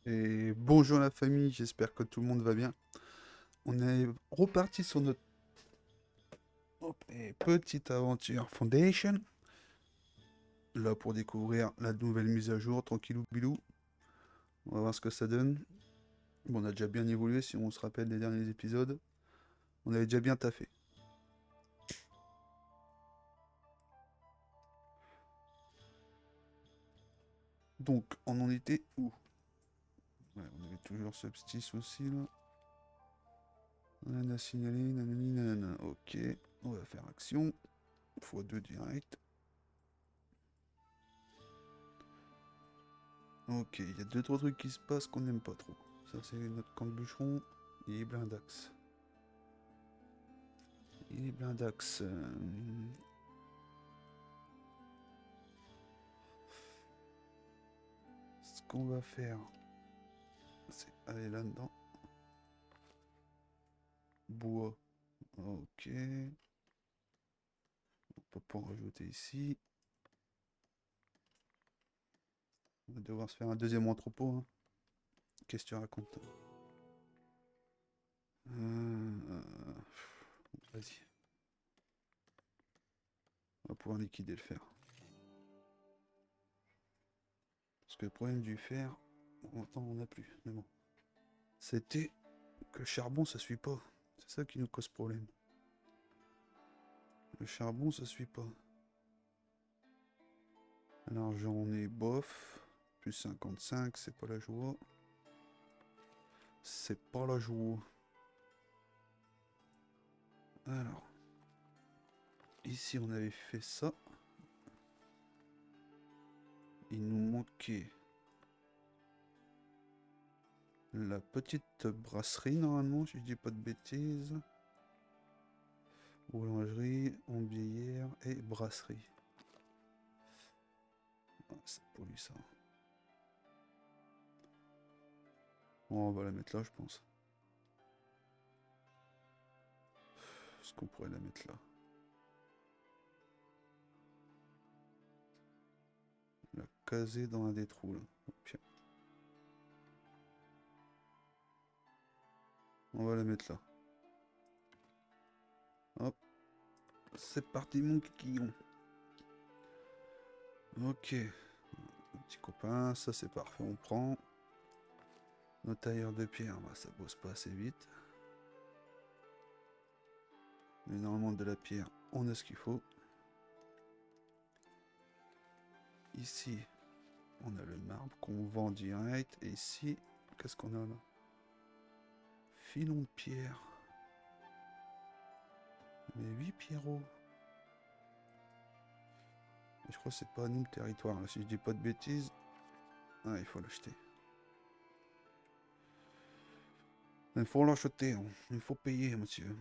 Et bonjour la famille, j'espère que tout le monde va bien. On est reparti sur notre petite aventure Foundation. Là pour découvrir la nouvelle mise à jour, tranquillou bilou. On va voir ce que ça donne. Bon, on a déjà bien évolué si on se rappelle des derniers épisodes. On avait déjà bien taffé. Donc, on en était où? Ouais, on avait toujours ce petit souci là. On a signalé, nanani, nanana. Ok, on va faire action. x2 direct. Ok, il y a deux trois trucs qui se passent qu'on n'aime pas trop. Ça c'est notre camp de bûcheron. Il est blindax. Il est blindax. Ce qu'on va faire, c'est aller là-dedans. Bois. Ok. On peut pas en rajouter ici. On va devoir se faire un deuxième entrepôt. Hein. Qu'est-ce que tu racontes? Vas-y. On va pouvoir liquider le fer. Parce que le problème du fer, longtemps on n'a plus. Mais bon. C'était que le charbon ça suit pas. C'est ça qui nous cause problème. Le charbon ça suit pas. L'argent on est bof. Plus 55, c'est pas la joie. C'est pas la joie. Alors. Ici on avait fait ça. Il nous manquait la petite brasserie normalement, si je dis pas de bêtises. Boulangerie, omblière et brasserie. Ah, c'est pollue ça. Bon, on va la mettre là, je pense. Est-ce qu'on pourrait la mettre là? La caser dans un des trous là. Hop, on va la mettre là. Hop. C'est parti mon kikillon. Ok. Un petit copain, ça c'est parfait, on prend. Nos tailleurs de pierre, bah, ça bosse pas assez vite. Mais normalement de la pierre, on a ce qu'il faut. Ici, on a le marbre qu'on vend direct. Et ici, qu'est-ce qu'on a là? Filon de pierre. Mais 8 pierrots. Je crois que c'est pas à nous le territoire là, si je dis pas de bêtises. Ah, il faut l'acheter. Il faut l'acheter, hein. Il faut payer, monsieur.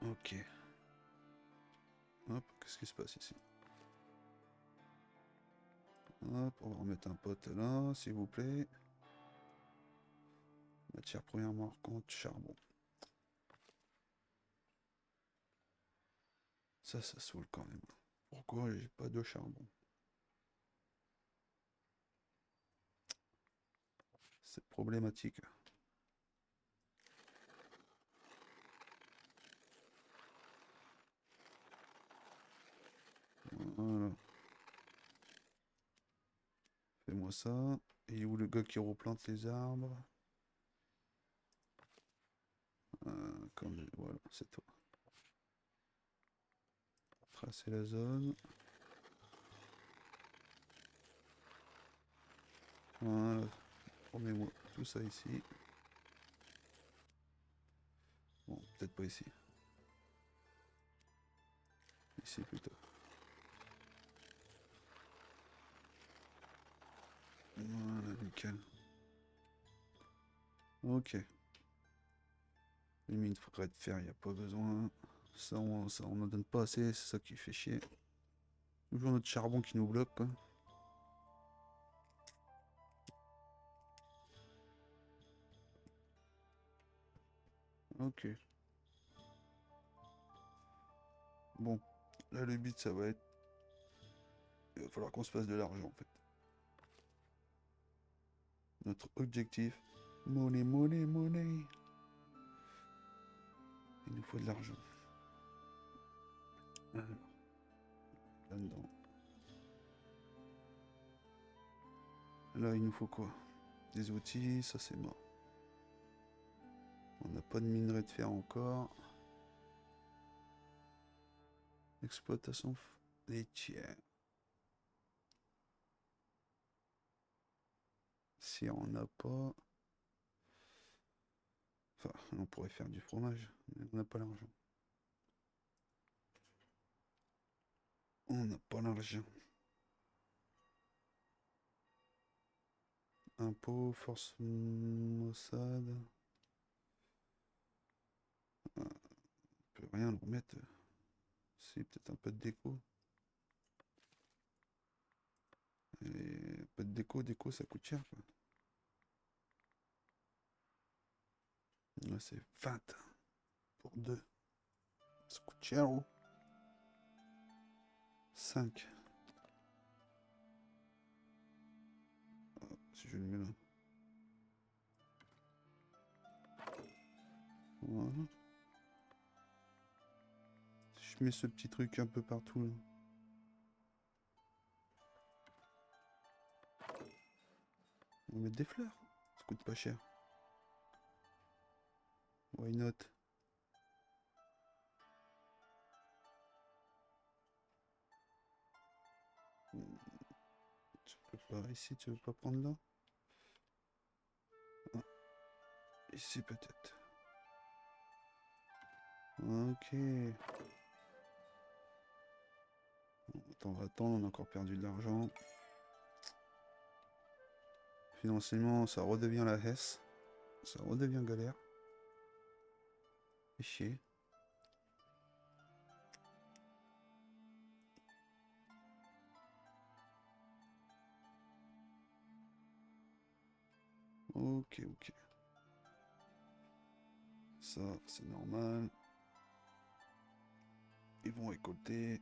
Ok. Hop, qu'est-ce qui se passe ici? Hop, on va remettre un pote là, s'il vous plaît. Matière première marquante, charbon. Ça saoule quand même. Pourquoi j'ai pas de charbon? C'est problématique. Voilà. Fais-moi ça. Et où le gars qui replante les arbres? Voilà, c'est toi. Tracer la zone. Voilà. Remets-moi tout ça ici. Bon, peut-être pas ici. Ici plutôt. Voilà, nickel. Ok. Les mines de fer, il n'y a pas besoin. Ça, on n'en donne pas assez, c'est ça qui fait chier. Toujours notre charbon qui nous bloque, quoi. Ok. Bon, là le but ça va être... Il va falloir qu'on se fasse de l'argent en fait. Notre objectif. Money, money, money. Il nous faut de l'argent. Alors, là-dedans. Là, il nous faut quoi? Des outils, ça c'est mort. On n'a pas de minerai de fer encore. Exploitation laitière. Si on n'a pas... Enfin, on pourrait faire du fromage, mais on n'a pas l'argent. On n'a pas l'argent. Impôt, force Mossad. On peut rien le remettre. C'est peut-être un peu de déco. Et un peu de déco ça coûte cher quoi. Là c'est 20 pour 2. Ça coûte cher ou 5. Ah, si je le mets là. Voilà. Si je mets ce petit truc un peu partout là. On va mettre des fleurs. Ça coûte pas cher. Why not? Tu peux pas ici, tu veux pas prendre là? Ah, ici peut-être. Ok. Attends, on va attendre, on a encore perdu de l'argent. Financièrement, ça redevient la hesse. Ça redevient galère. Et chier. Ok, ok. Ça, c'est normal. Ils vont récolter.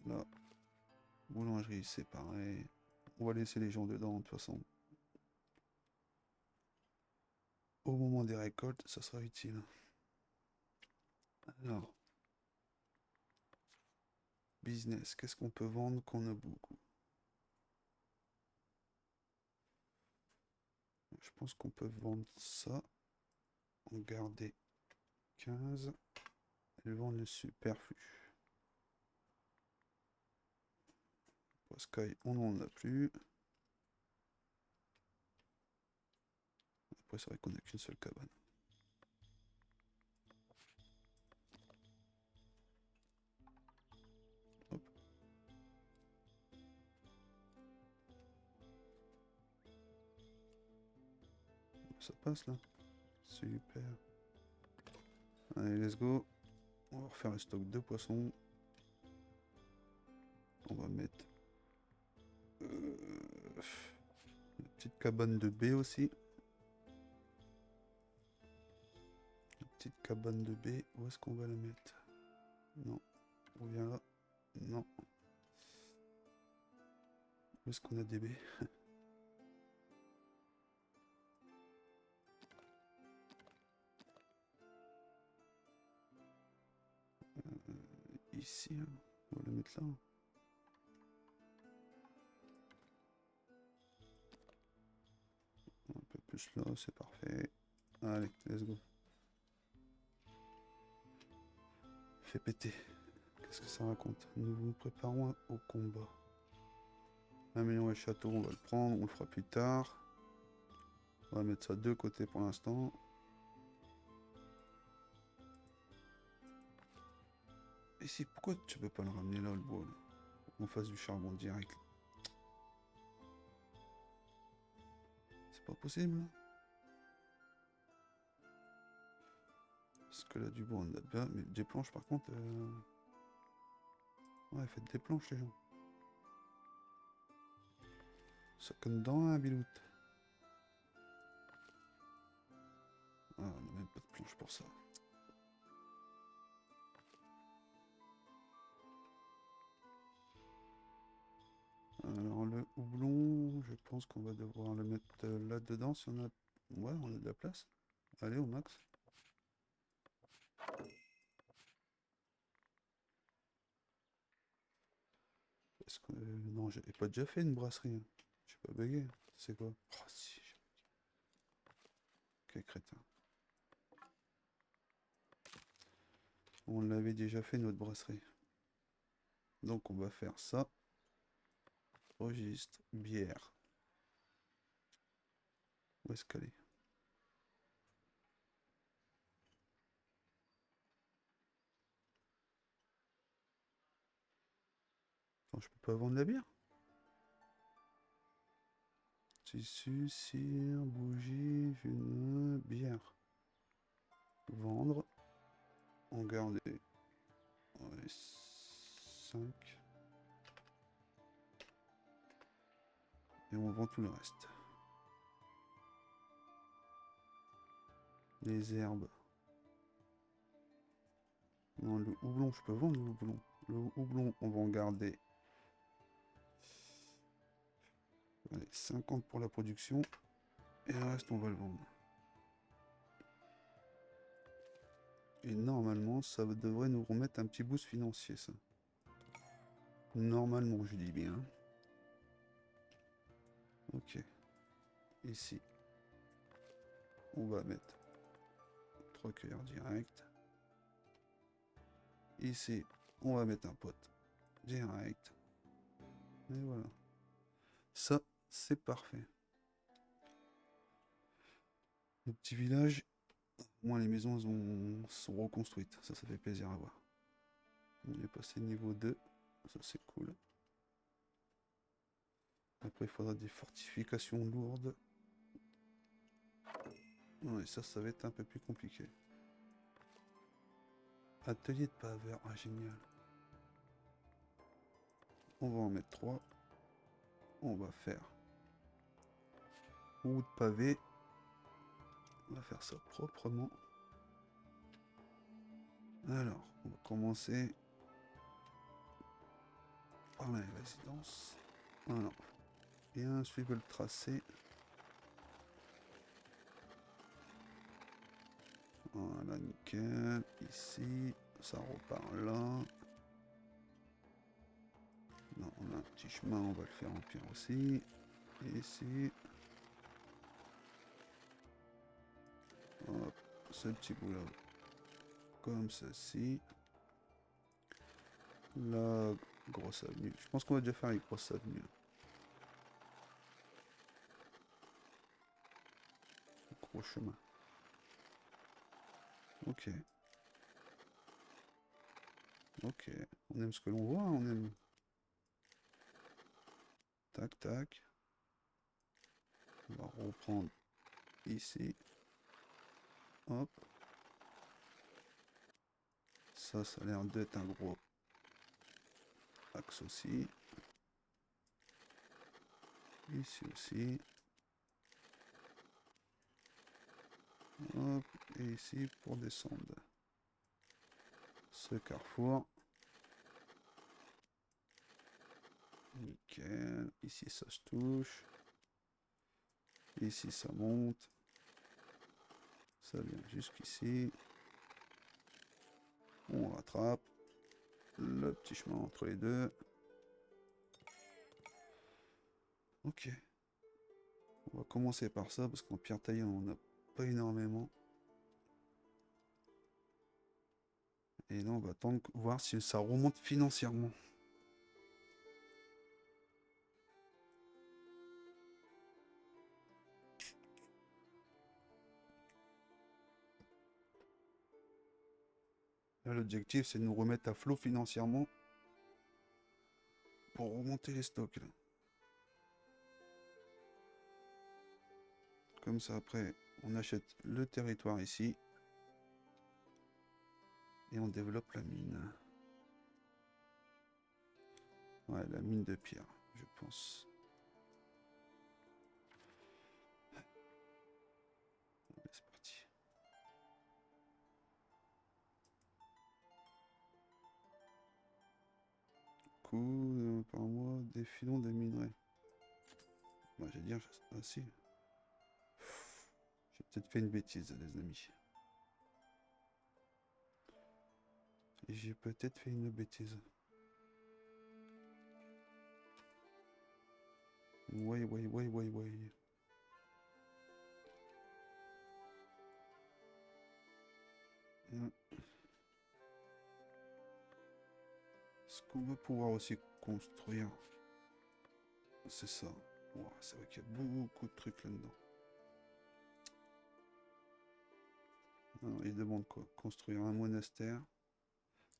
Là, boulangerie, c'est pareil. On va laisser les gens dedans, de toute façon. Au moment des récoltes, ça sera utile. Alors, business, qu'est-ce qu'on peut vendre qu'on a beaucoup? Je pense qu'on peut vendre ça. En garder 15. Et vendre le superflu. Sky, on n'en a plus. Après, c'est vrai qu'on n'a qu'une seule cabane. Hop. Ça passe là. Super. Allez, let's go. On va refaire le stock de poissons. On va mettre une petite cabane de baies aussi. Une petite cabane de baies. Où est-ce qu'on va la mettre? Non. On vient là. Non. Où est-ce qu'on a des baies? Ici. Hein. On va la mettre là. Un peu plus là, c'est parfait. Allez, let's go. Fais péter. Qu'est-ce que ça raconte? Nous vous préparons au combat. Améliorer le château, on va le prendre, on le fera plus tard. On va mettre ça de côté pour l'instant. Et si, pourquoi tu peux pas le ramener là, le bois là? On fasse du charbon direct. C'est pas possible là. Parce que là, du bois, on a bien. Mais des planches, par contre. Ouais, faites des planches, les gens. Ça comme dans un biloute. Ah, on n'a même pas de planches pour ça. Alors, le houblon, je vais pense qu'on va devoir le mettre là-dedans si on a... Ouais, on a de la place. Allez, au max. Est-ce que... non, j'avais pas déjà fait une brasserie. J'ai pas bugué. C'est quoi? Oh, si. Quel crétin. On l'avait déjà fait, notre brasserie. Donc, on va faire ça. Registre, bière. Où est-ce qu'elle est? Attends, je peux pas vendre la bière? Tissu, cire, bougie, bière. Vendre. En garder. Ouais, 5. Et on vend tout le reste. Les herbes. Non, le houblon, je peux vendre le houblon. Le houblon, on va en garder. Allez, 50 pour la production. Et le reste, on va le vendre. Et normalement, ça devrait nous remettre un petit boost financier, ça. Normalement, je dis bien. Ok. Ici, on va mettre 3 cuillères direct. Ici, on va mettre un pote direct. Et voilà. Ça, c'est parfait. Le petit village, au moins les maisons sont reconstruites. Ça fait plaisir à voir. On est passé niveau 2. Ça, c'est cool. Après, il faudra des fortifications lourdes. Ouais, ça va être un peu plus compliqué. Atelier de paveur. Ah, génial. On va en mettre 3. On va faire roue de pavé. On va faire ça proprement. Alors, on va commencer par la résidence. Alors, bien suivre le tracé. Voilà, nickel. Ici, ça repart là. Non, on a un petit chemin, on va le faire en pierre aussi. Ici. Hop, ce petit bout là. Comme ceci. La grosse avenue. Je pense qu'on va déjà faire les grosses avenues. Gros chemin. Ok. Ok. On aime ce que l'on voit, hein, on aime. Tac, tac. On va reprendre ici. Hop. Ça a l'air d'être un gros axe aussi. Ici aussi. Hop. Et ici pour descendre. Ce carrefour. Nickel. Ici ça se touche. Ici ça monte. Ça vient jusqu'ici. On rattrape. Le petit chemin entre les deux. Ok. On va commencer par ça parce qu'en pierre taillée on n'a pas énormément. Et là on va attendre voir si ça remonte financièrement. Là l'objectif c'est de nous remettre à flot financièrement pour remonter les stocks. Là. Comme ça après on achète le territoire ici. Et on développe la mine. Ouais, la mine de pierre, je pense. Allez, c'est parti. Coût par mois, des filons de minerais. Moi, j'ai dire... Ah si. J'ai peut-être fait une bêtise, les amis. J'ai peut-être fait une bêtise. Ouais. Ce qu'on va pouvoir aussi construire, c'est ça. Wow, c'est vrai qu'il y a beaucoup de trucs là-dedans. Il demande quoi? Construire un monastère,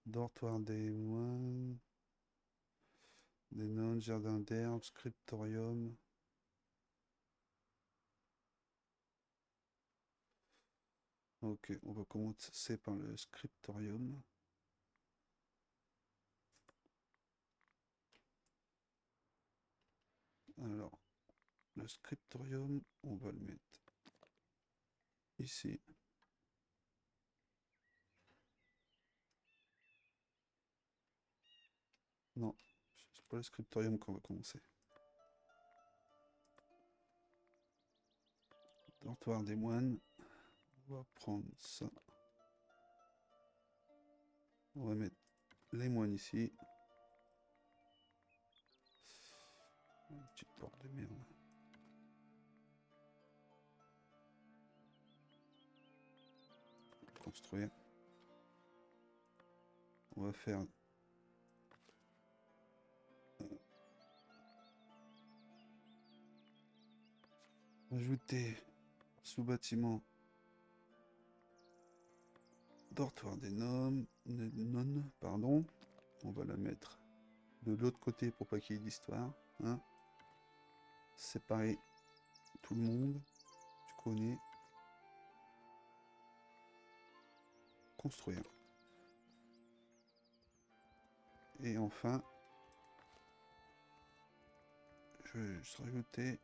dortoir des moines, des nonnes, jardin d'herbes, scriptorium. Ok, on va commencer par le scriptorium. Alors, le scriptorium, on va le mettre ici. Non, c'est pas le scriptorium qu'on va commencer. Dortoir des moines. On va prendre ça. On va mettre les moines ici. Une petite porte de merde. Construire. On va faire ajouter sous-bâtiment dortoir des nonnes, pardon. On va la mettre de l'autre côté pour pas qu'il y ait d'histoire. Hein. Séparer tout le monde. Tu connais. Construire. Et enfin, je vais juste rajouter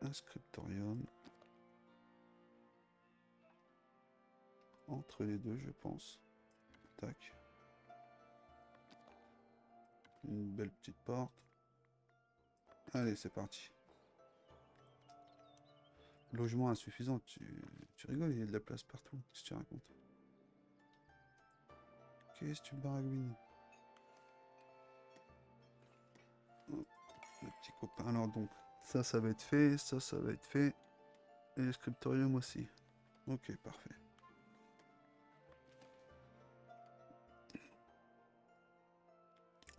un scriptorium entre les deux, je pense. Tac. Une belle petite porte. Allez, c'est parti. Logement insuffisant, tu rigoles, il y a de la place partout. Qu'est-ce que tu racontes? Qu'est-ce que tu baragouines? Oh, le petit copain. Alors donc, ça va être fait, ça va être fait. Et le scriptorium aussi. Ok, parfait.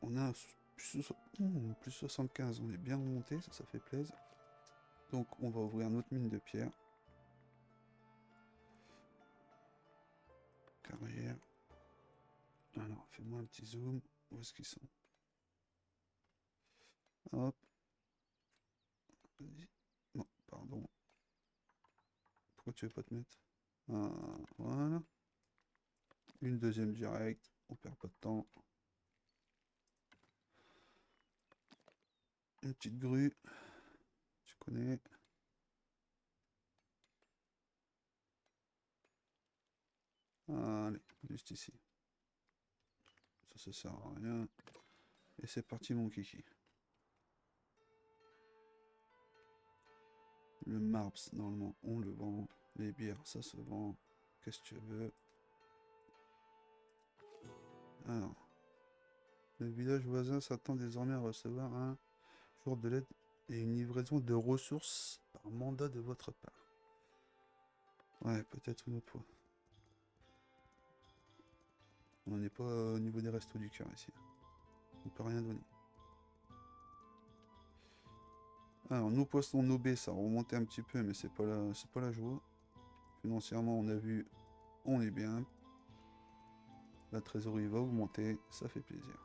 On a plus 75, on est bien remonté, ça fait plaisir. Donc on va ouvrir notre mine de pierre. Carrière. Alors, fais-moi un petit zoom. Où est-ce qu'ils sont? Hop. Vas-y. Non, pardon. Pourquoi tu veux pas te mettre? Voilà. Une deuxième direct. On perd pas de temps. Une petite grue. Tu connais. Allez, juste ici. Ça sert à rien. Et c'est parti mon kiki. Le marbre, normalement, on le vend. Les bières, ça se vend. Qu'est-ce que tu veux? Alors. Le village voisin s'attend désormais à recevoir un jour de l'aide et une livraison de ressources par mandat de votre part. Ouais, peut-être une autre fois. On n'est pas au niveau des restos du cœur ici. On peut rien donner. Alors, nos poissons, nos baies, ça a remonté un petit peu, mais c'est pas la joie. Financièrement, on a vu, on est bien. La trésorerie va augmenter, ça fait plaisir.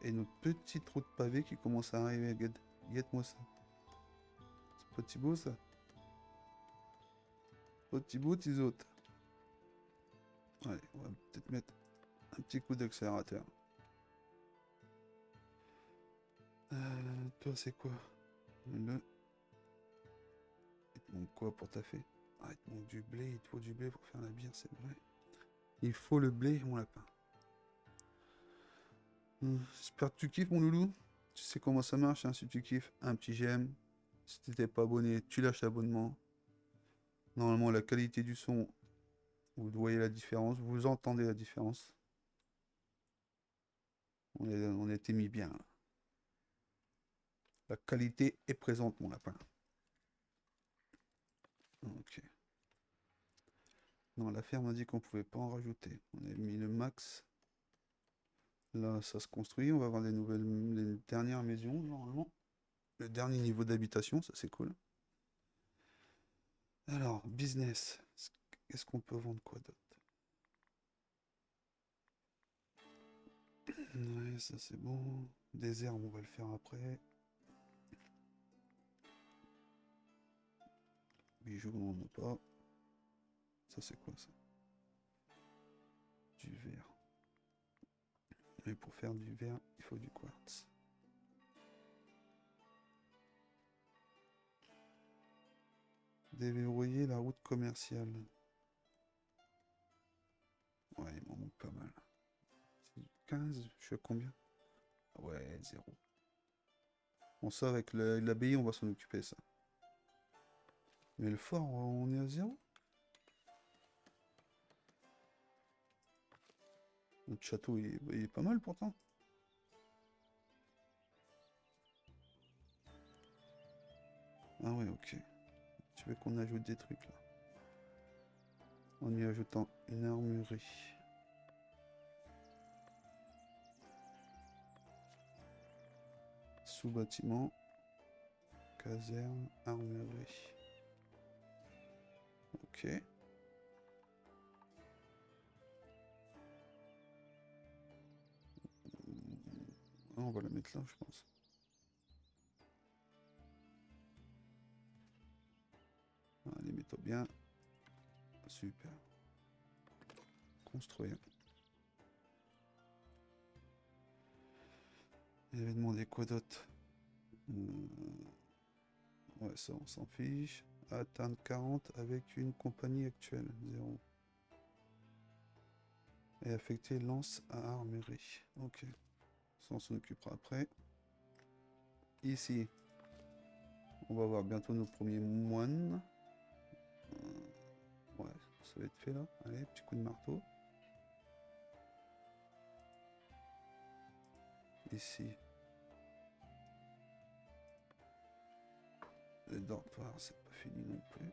Et notre petit trou de pavé qui commence à arriver. Guette-moi ça. C'est petit beau ça. Petit beau, tisote. Allez, on va peut-être mettre un petit coup d'accélérateur. Toi, c'est quoi? Le... Il te manque quoi pour taffer? Ah, il te manque du blé, il te faut du blé pour faire la bière, c'est vrai. Il faut le blé, mon lapin. J'espère que tu kiffes, mon loulou. Tu sais comment ça marche, hein, si tu kiffes, un petit j'aime. Si t'étais pas abonné, tu lâches l'abonnement. Normalement, la qualité du son, vous voyez la différence, vous entendez la différence. On a été mis bien, là. La qualité est présente, mon lapin. Ok. Non, la ferme a dit qu'on pouvait pas en rajouter. On a mis le max. Là, ça se construit. On va avoir les dernières maisons, normalement. Le dernier niveau d'habitation, ça c'est cool. Alors, business. Qu'est-ce qu'on peut vendre quoi d'autre? Ouais, ça c'est bon. Désert, on va le faire après. Bijoux, on n'en a pas. Ça c'est quoi ça? Du verre. Et pour faire du verre, il faut du quartz. Déverrouiller la route commerciale. Ouais, il m'en manque pas mal. 15, je suis à combien? Ouais, 0. Bon, ça, avec l'abbaye, on va s'en occuper, ça. Mais le fort, on est à 0. Notre château, il est pas mal, pourtant. Ah ouais, ok. Tu veux qu'on ajoute des trucs, là? En y ajoutant une armurerie. Sous-bâtiment. Caserne, armurerie. Ok. On va la mettre là, je pense. Allez, mets-toi bien. Super. Construire. Il avait demandé quoi d'autre? Ouais, ça, on s'en fiche. Atteindre 40 avec une compagnie actuelle. 0. Et affecter lance à armurerie. Ok. Ça, on s'en occupera après. Ici, on va avoir bientôt nos premiers moines. Ouais, ça va être fait là. Allez, petit coup de marteau. Ici. Le dortoir, c'est pas fini non plus.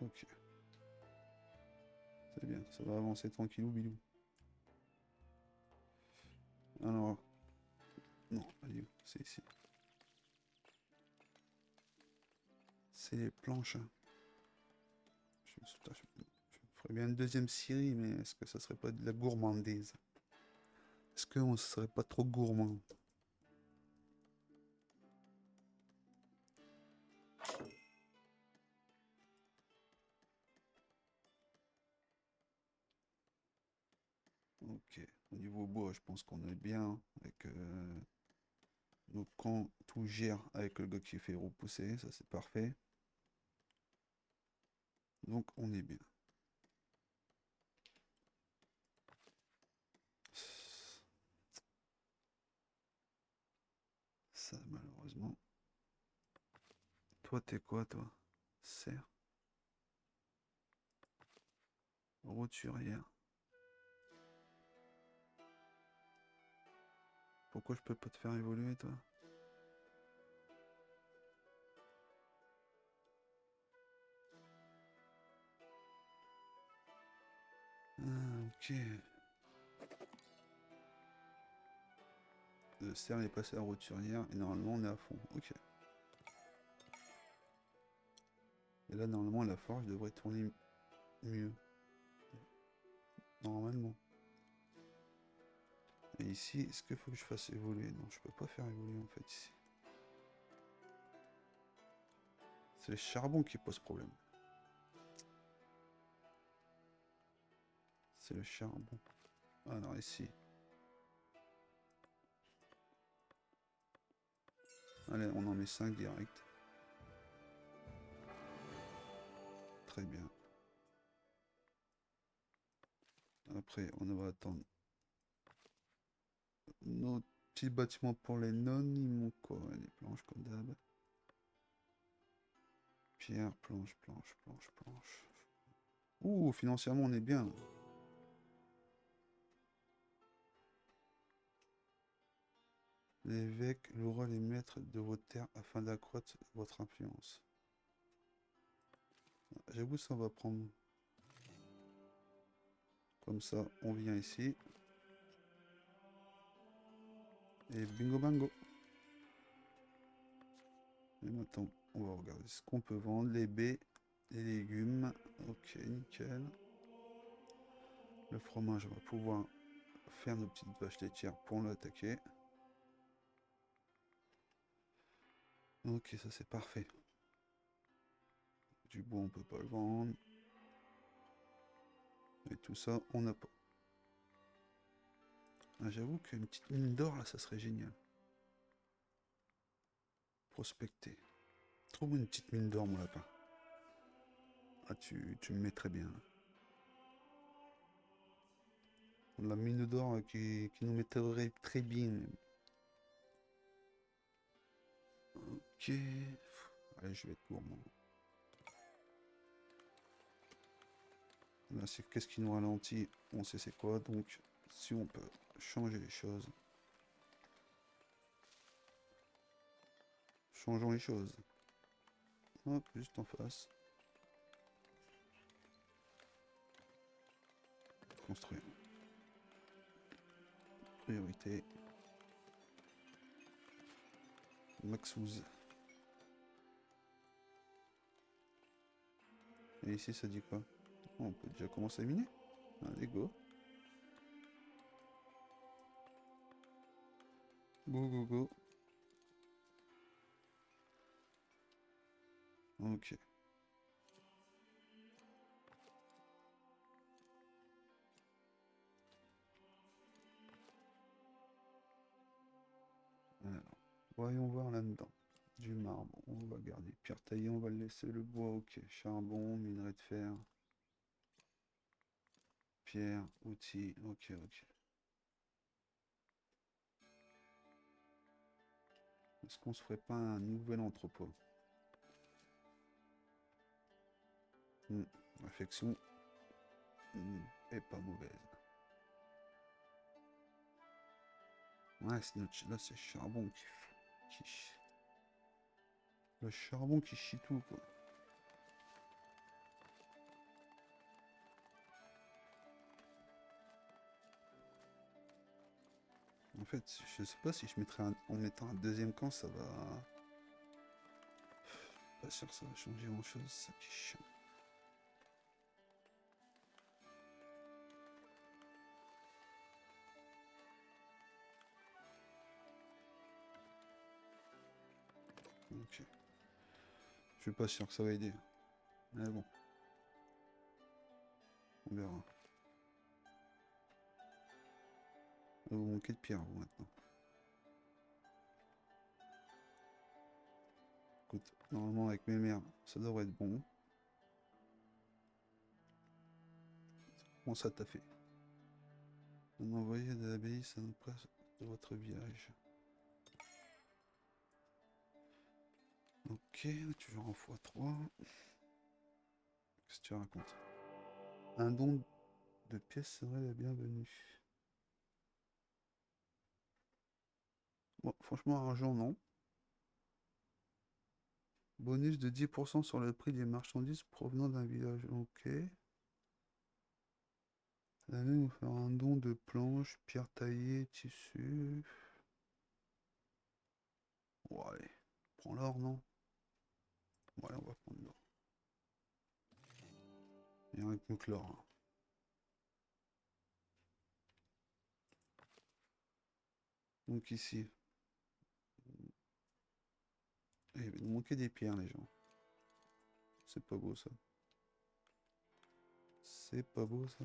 Ok. C'est bien, ça va avancer tranquillou bilou. Alors. Non, allez, c'est ici. C'est les planches. Je ferais bien une deuxième scierie, mais est-ce que ça serait pas de la gourmandise? Est-ce qu'on serait pas trop gourmand? Ok, au niveau bois, je pense qu'on est bien avec nos camps, tout gère avec le gars qui fait repousser, ça c'est parfait. Donc on est bien. Ça malheureusement. Toi t'es quoi toi? Serre. Roturière. Pourquoi je peux pas te faire évoluer toi? Ah, ok. Le cerf est passé à roturière et normalement on est à fond. Ok. Et là normalement la forge devrait tourner mieux. Normalement. Et ici, est-ce qu'il faut que je fasse évoluer? Non, je peux pas faire évoluer en fait ici. C'est le charbon qui pose problème. C'est le charbon. Alors ici. Allez, on en met 5 direct. Très bien. Après, on va attendre nos petits bâtiments pour les nonnes. Il manque quoi? Ouais, des planches comme d'hab. Pierre, planche, planche, planche, planche. Ouh, financièrement, on est bien. Là. L'évêque louera les maîtres de vos terres afin d'accroître votre influence. J'avoue, ça va prendre. Comme ça, on vient ici. Et bingo bango. Et maintenant, on va regarder ce qu'on peut vendre. Les baies, les légumes. Ok, nickel. Le fromage, on va pouvoir faire nos petites vaches laitières pour l'attaquer. Ok, ça c'est parfait. Du bois, on peut pas le vendre. Et tout ça, on n'a pas. Ah, j'avoue qu'une petite mine d'or, là, ça serait génial. Prospecter. Trouve une petite mine d'or, mon lapin. Ah, tu me mets très bien. La mine d'or qui nous mettrait très bien. Ok. Allez, je vais être gourmand. Là, c'est qu'est-ce qui nous ralentit? On sait c'est quoi, donc si on peut changer les choses. Changeons les choses. Hop, juste en face. Construire. Priorité. Maxouz. Et ici, ça dit quoi? Oh, on peut déjà commencer à miner. Allez, go. Go, go, go. Ok. Alors, voyons voir là-dedans. Du marbre, on va garder. Pierre taillée, on va le laisser. Le bois, ok. Charbon, minerai de fer. Pierre, outils, ok, ok. Est-ce qu'on se ferait pas un nouvel entrepôt? Réflexion est pas mauvaise. Ouais, là c'est charbon le charbon qui chie tout quoi. En fait, je sais pas si je mettrais en mettant un deuxième camp, ça va. Pas sûr que ça va changer grand chose, ça qui est chiant. Ok. Je suis pas sûr que ça va aider. Mais bon, on verra. Vous manquez de pierre vous maintenant. Écoute, normalement avec mes mères, ça devrait être bon. Bon ça t'a fait. On a envoyé de l'abbaye, ça nous presse de votre village. Ok, toujours en x3. Qu'est-ce que tu racontes? Un don de pièces serait la bienvenue. Bon, franchement, argent, non. Bonus de 10% sur le prix des marchandises provenant d'un village. Ok. L'année, on va faire un don de planches, pierres taillées, tissus. Ouais. Prends l'or, non? Ouais, on va prendre l'or. Il y a rien que l'or. Hein. Donc ici. Eh, il va nous manquer des pierres, les gens. C'est pas beau, ça. C'est pas beau, ça.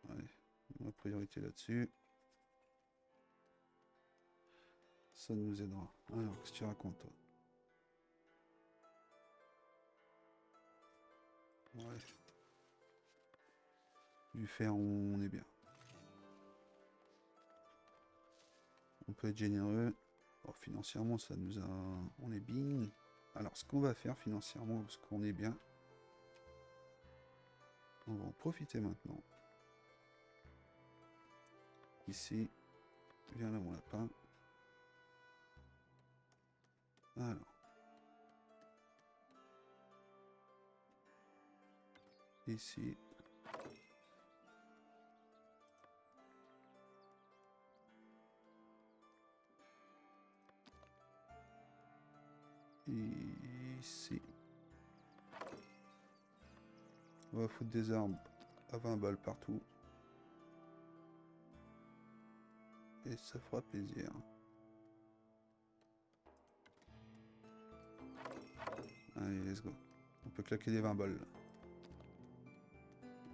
Allez, ma priorité là-dessus. Ça nous aidera. Alors, qu'est-ce que tu racontes, toi? Ouais. Du fer, on est bien. On peut être généreux. Oh, financièrement, ça nous a... On est bien. Alors, ce qu'on va faire financièrement, parce qu'on est bien, on va en profiter maintenant. Ici, viens là mon lapin. Alors. Ici. Ici. On va foutre des armes à 20 balles partout. Et ça fera plaisir. Allez, let's go. On peut claquer des 20 balles.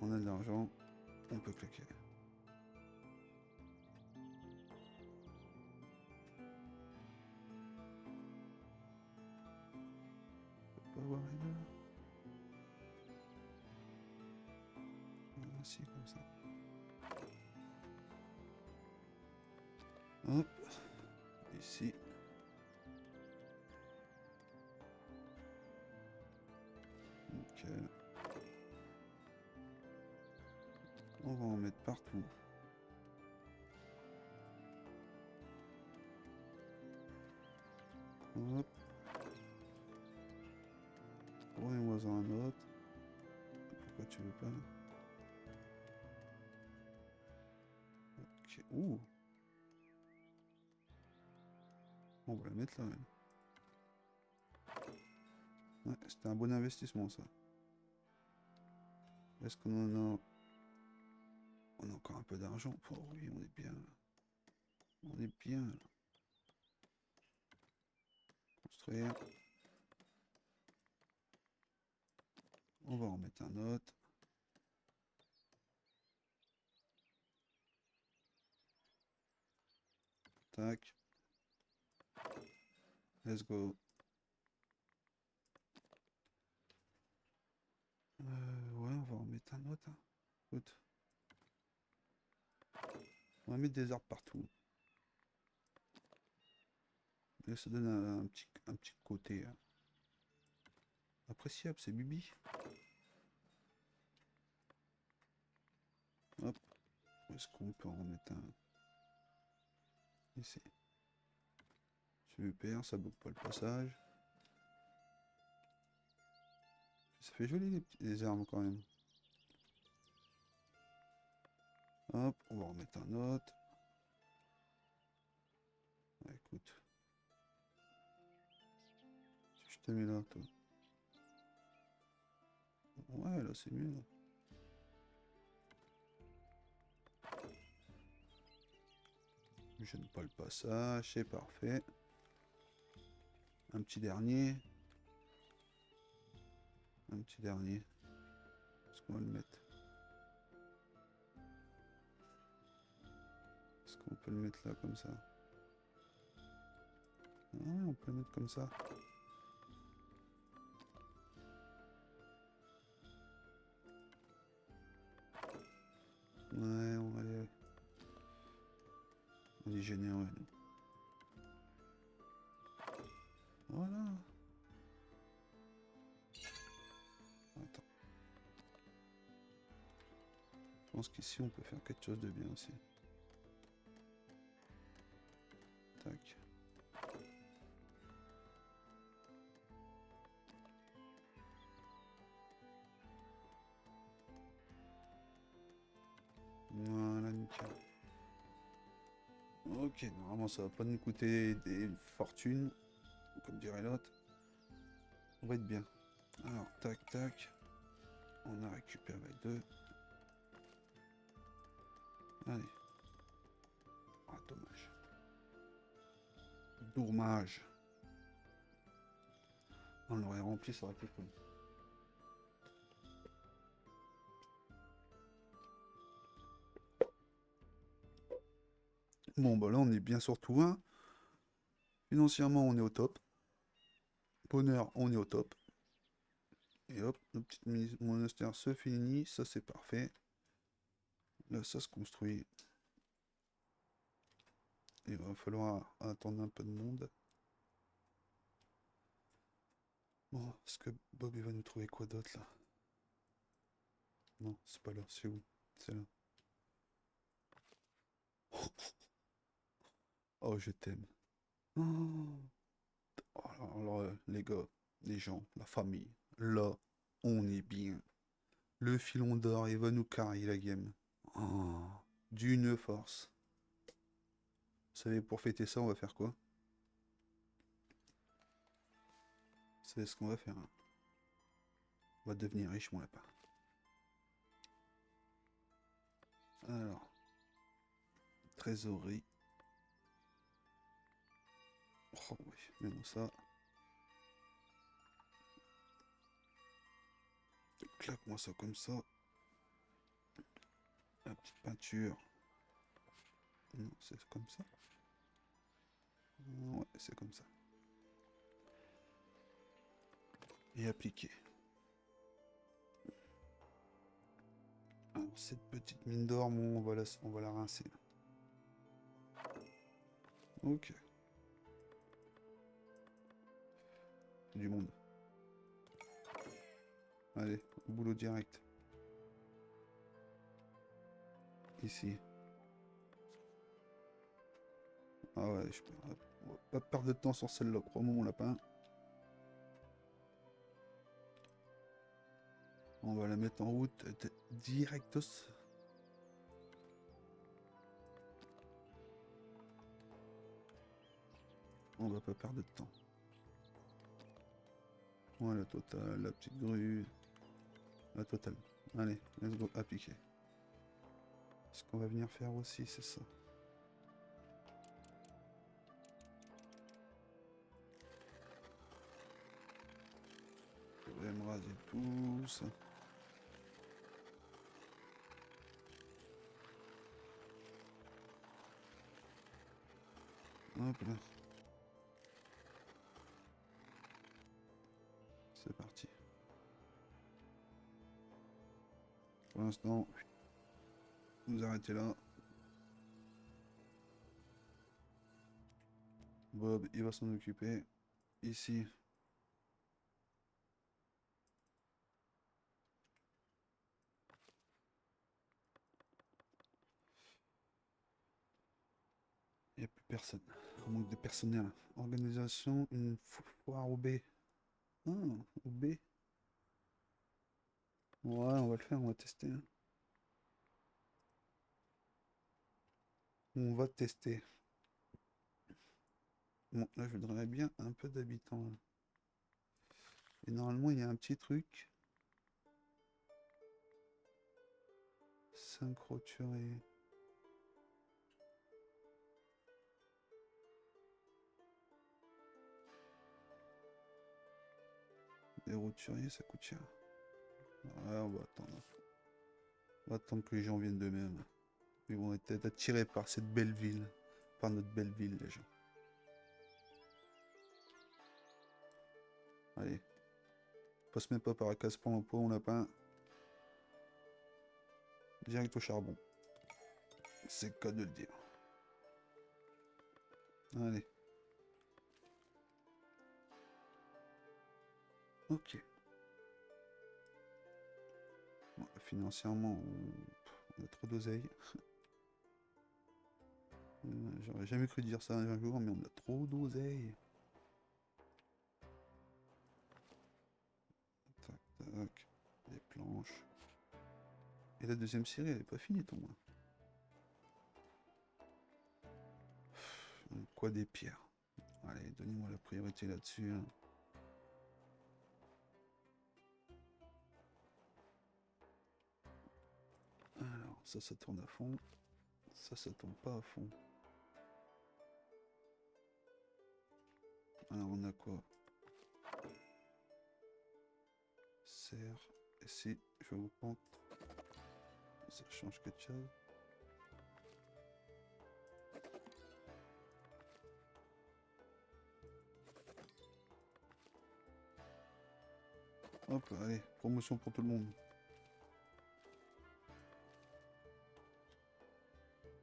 On a de l'argent. On peut claquer. On peut pas avoir les deux. Si, comme ça. Hop. Ici. Nickel. On va en mettre partout. Hop. Prenez-moi un autre. Pourquoi tu veux pas là? Ok. Ouh. On va la mettre là même. Ouais, c'était un bon investissement ça. Est-ce qu'on en a... On a encore un peu d'argent. Oh oui, on est bien là. On est bien là. Construire. On va en mettre un autre. Tac. Let's go. Ouais, on va en mettre un autre. Hein. Écoute. On va mettre des arbres partout. Et ça donne un petit côté appréciable, c'est Bibi. Hop. Est-ce qu'on peut en mettre un ici? Super, ça bloque pas le passage. Ça fait joli les arbres quand même. Hop, on va en mettre un autre. Ouais, écoute. Si je te mets là, toi. Ouais, là c'est mieux. Là. Je n'aime pas le passage, c'est parfait. Un petit dernier. Un petit dernier. Est-ce qu'on va le mettre? Est-ce qu'on peut le mettre là comme ça? Ah ouais, on peut le mettre comme ça. Ouais, on va aller. On est généreux, nous. Voilà. Attends. Je pense qu'ici, on peut faire quelque chose de bien aussi. Tac. Voilà, nickel. Ok, normalement, ça va pas nous coûter des fortunes, comme dirait l'autre. On va être bien. Alors, tac, tac. On a récupéré deux. Allez. Ah, dommage. Dommage. On l'aurait rempli, ça aurait été cool. Bon, bah là, on est bien sur tout, hein. Financièrement, on est au top. Bonheur, on est au top. Et hop, nos petites monastères se finissent. Ça, c'est parfait. Là, ça se construit. Il va falloir attendre un peu de monde. Bon, est-ce que Bob il va nous trouver quoi d'autre là? Non, c'est pas là, c'est où? C'est là. Oh, je t'aime. Oh, alors, les gars, les gens, la famille, là, on est bien. Le filon d'or, il va nous carrer la game. Oh, d'une force. Vous savez, pour fêter ça, on va faire quoi? Vous savez ce qu'on va faire, hein? On va devenir riche, mon lapin. Alors, trésorerie. Oh oui, mais non, ça. Claque-moi ça comme ça. La petite peinture. Non, c'est comme ça. Ouais, c'est comme ça. Et appliquer. Alors, cette petite mine d'or, bon, on va la rincer. Ok. Du monde. Allez, au boulot direct. Ici. Ah ouais, on va pas perdre de temps sur celle-là, crois-moi, mon lapin. On va la mettre en route directos. On va pas perdre de temps. Ouais, la totale, la petite grue. La totale. Allez, let's go, appliquer. Ce qu'on va venir faire aussi, c'est ça. Je vais me raser tout ça. Hop là. C'est parti. Pour l'instant, vous arrêtez là. Bob, il va s'en occuper. Ici. Il n'y a plus personne. On manque de personnel. Organisation, une foire au B. Ah, au B. Ouais, on va le faire, on va tester, hein. On va tester. Bon, là, je voudrais bien un peu d'habitants, là. Et normalement, il y a un petit truc. Synchroturé. Les roturiers, ça coûte cher. Ouais, on va attendre. On va attendre que les gens viennent d'eux-mêmes. Ils vont être attirés par cette belle ville. Par notre belle ville, les gens. Allez. Passe même pas par la case pour l'emploi, on n'a pas. Direct au charbon. C'est le cas de le dire. Allez. Ok. Bon, financièrement, on a trop d'oseille. J'aurais jamais cru dire ça un jour, mais on a trop d'oseille. Tac, tac. Les planches. Et la deuxième série, elle est pas finie, ton moins. Quoi des pierres. Allez, donnez-moi la priorité là-dessus, hein. Alors, ça tourne à fond. Ça tourne pas à fond. Alors, on a quoi? Serre. Et si je vous montre, ça change quelque chose. Hop, allez, promotion pour tout le monde.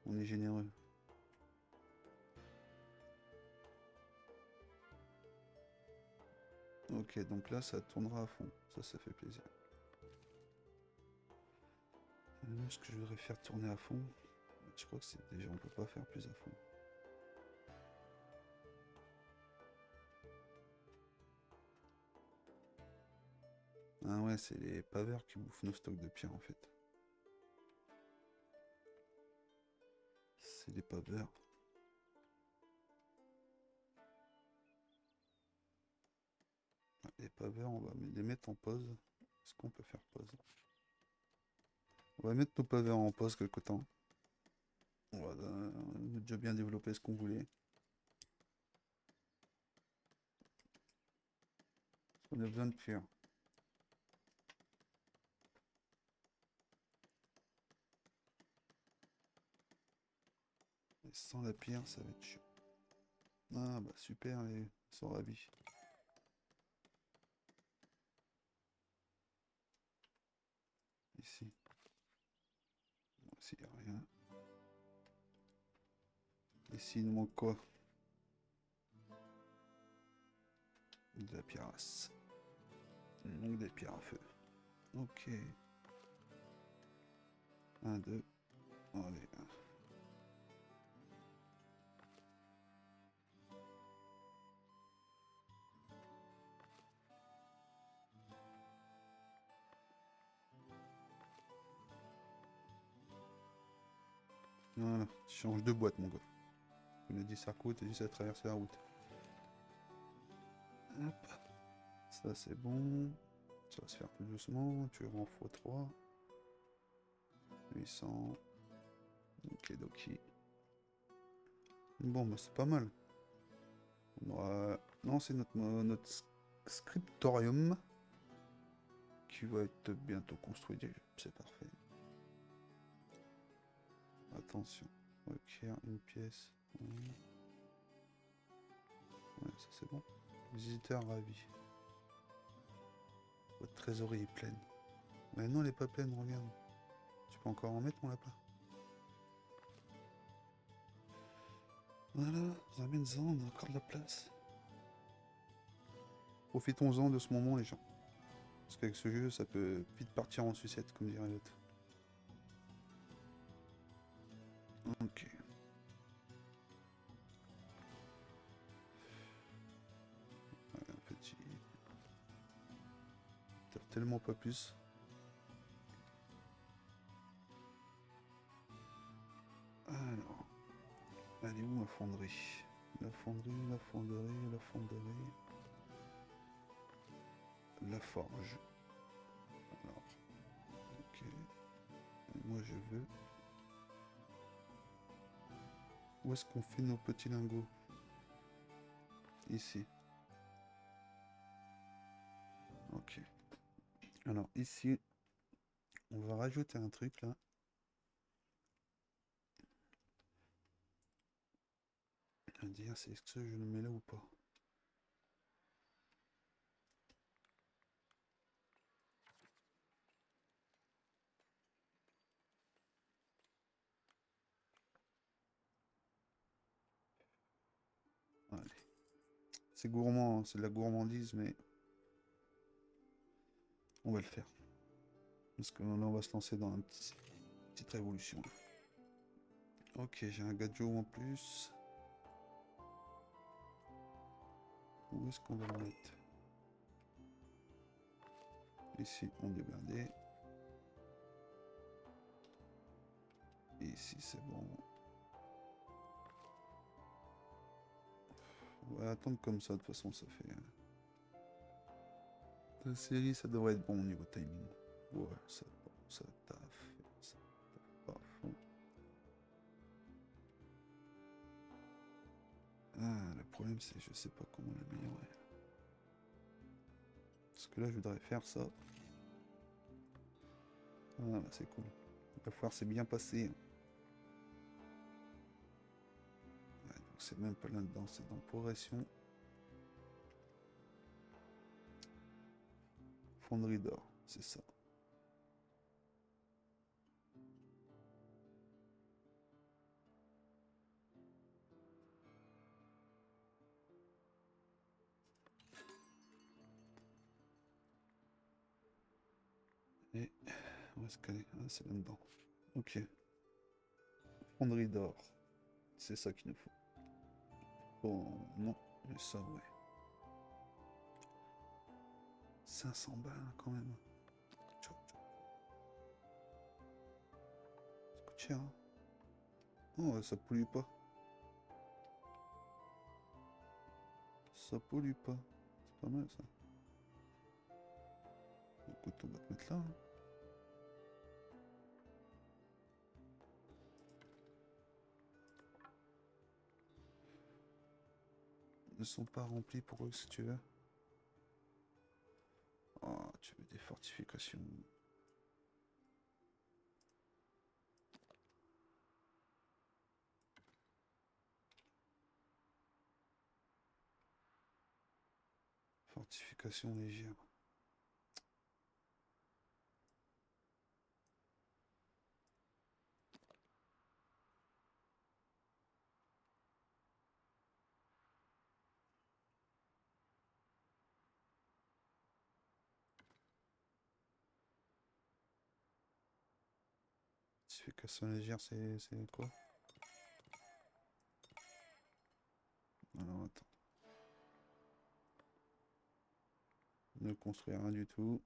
On est généreux. Ok, donc là, ça tournera à fond. Ça fait plaisir. Ce que je voudrais faire tourner à fond, je crois que c'est déjà, on peut pas faire plus à fond. Ah ouais, c'est les paveurs qui bouffent nos stocks de pierre en fait. C'est les paveurs. Les paveurs, on va les mettre en pause. Est-ce qu'on peut faire pause? On va mettre nos paveurs en pause quelque temps. On a déjà bien développé ce qu'on voulait. On a besoin de pierre. Et sans la pierre, ça va être chiant. Ah bah super, ils sont ravis. Ici. Ici, il n'y a rien. Ici, il nous manque quoi? De la pierrasse. Il manque des pierres à feu. Ok. 1, 2. Allez. Voilà. Tu changes de boîte, mon gars. On a dit ça coûte, et dit ça traverse la route. Hop. Ça, c'est bon. Ça va se faire plus doucement. Tu rends x3. 800. Ok, doki. Bon, bah, c'est pas mal. On aura... Non, c'est notre scriptorium qui va être bientôt construit. C'est parfait. Attention. Ok, une pièce. Oui. Ouais, ça c'est bon. Visiteur ravi. Votre trésorerie est pleine. Mais non, elle est pas pleine, regarde. Tu peux encore en mettre, mon lapin? Voilà, ramène-en, on a encore de la place. Profitons-en de ce moment, les gens. Parce qu'avec ce jeu, ça peut vite partir en sucette, comme dirait l'autre. Ok. Ouais, un petit... Tellement pas plus. Alors... Elle est où ma fonderie? La fonderie, la fonderie, la fonderie... La forge. Alors... Ok... Moi je veux... Où est-ce qu'on fait nos petits lingots? Ici. Ok. Alors ici, on va rajouter un truc là. À dire, c'est est-ce que je le mets là ou pas? Allez. C'est gourmand, hein, c'est de la gourmandise, mais on va le faire. Parce que là, on va se lancer dans une petite révolution. Ok, j'ai un gadget en plus. Où est-ce qu'on va le mettre? Ici, on est blindé. Et ici, c'est bon. On va attendre comme ça, de toute façon, ça fait... La série, ça devrait être bon au niveau timing. Ouais, ça taffe. Ça taffe pas à fond. Ah, le problème, c'est je sais pas comment l'améliorer. Parce que là, je voudrais faire ça. Ah, bah, c'est cool. La foire s'est bien passée. Ouais, donc c'est même pas là-dedans, c'est dans progression. Fonderie d'or, c'est ça. Où est-ce qu'elle est? Ah, c'est là-dedans. Ok. Fonderie d'or. C'est ça qu'il nous faut. Bon, non. Mais ça, ouais. 500 balles, hein, quand même. Ça coûte cher, hein. Oh, ça pollue pas. Ça pollue pas. C'est pas mal, ça. Écoute, on va te mettre là, hein. Ne sont pas remplis pour eux, si tu veux. Oh, tu veux des fortifications. Fortifications légères. Fortifications légères, c'est quoi? Alors, attends. Ne construire rien du tout.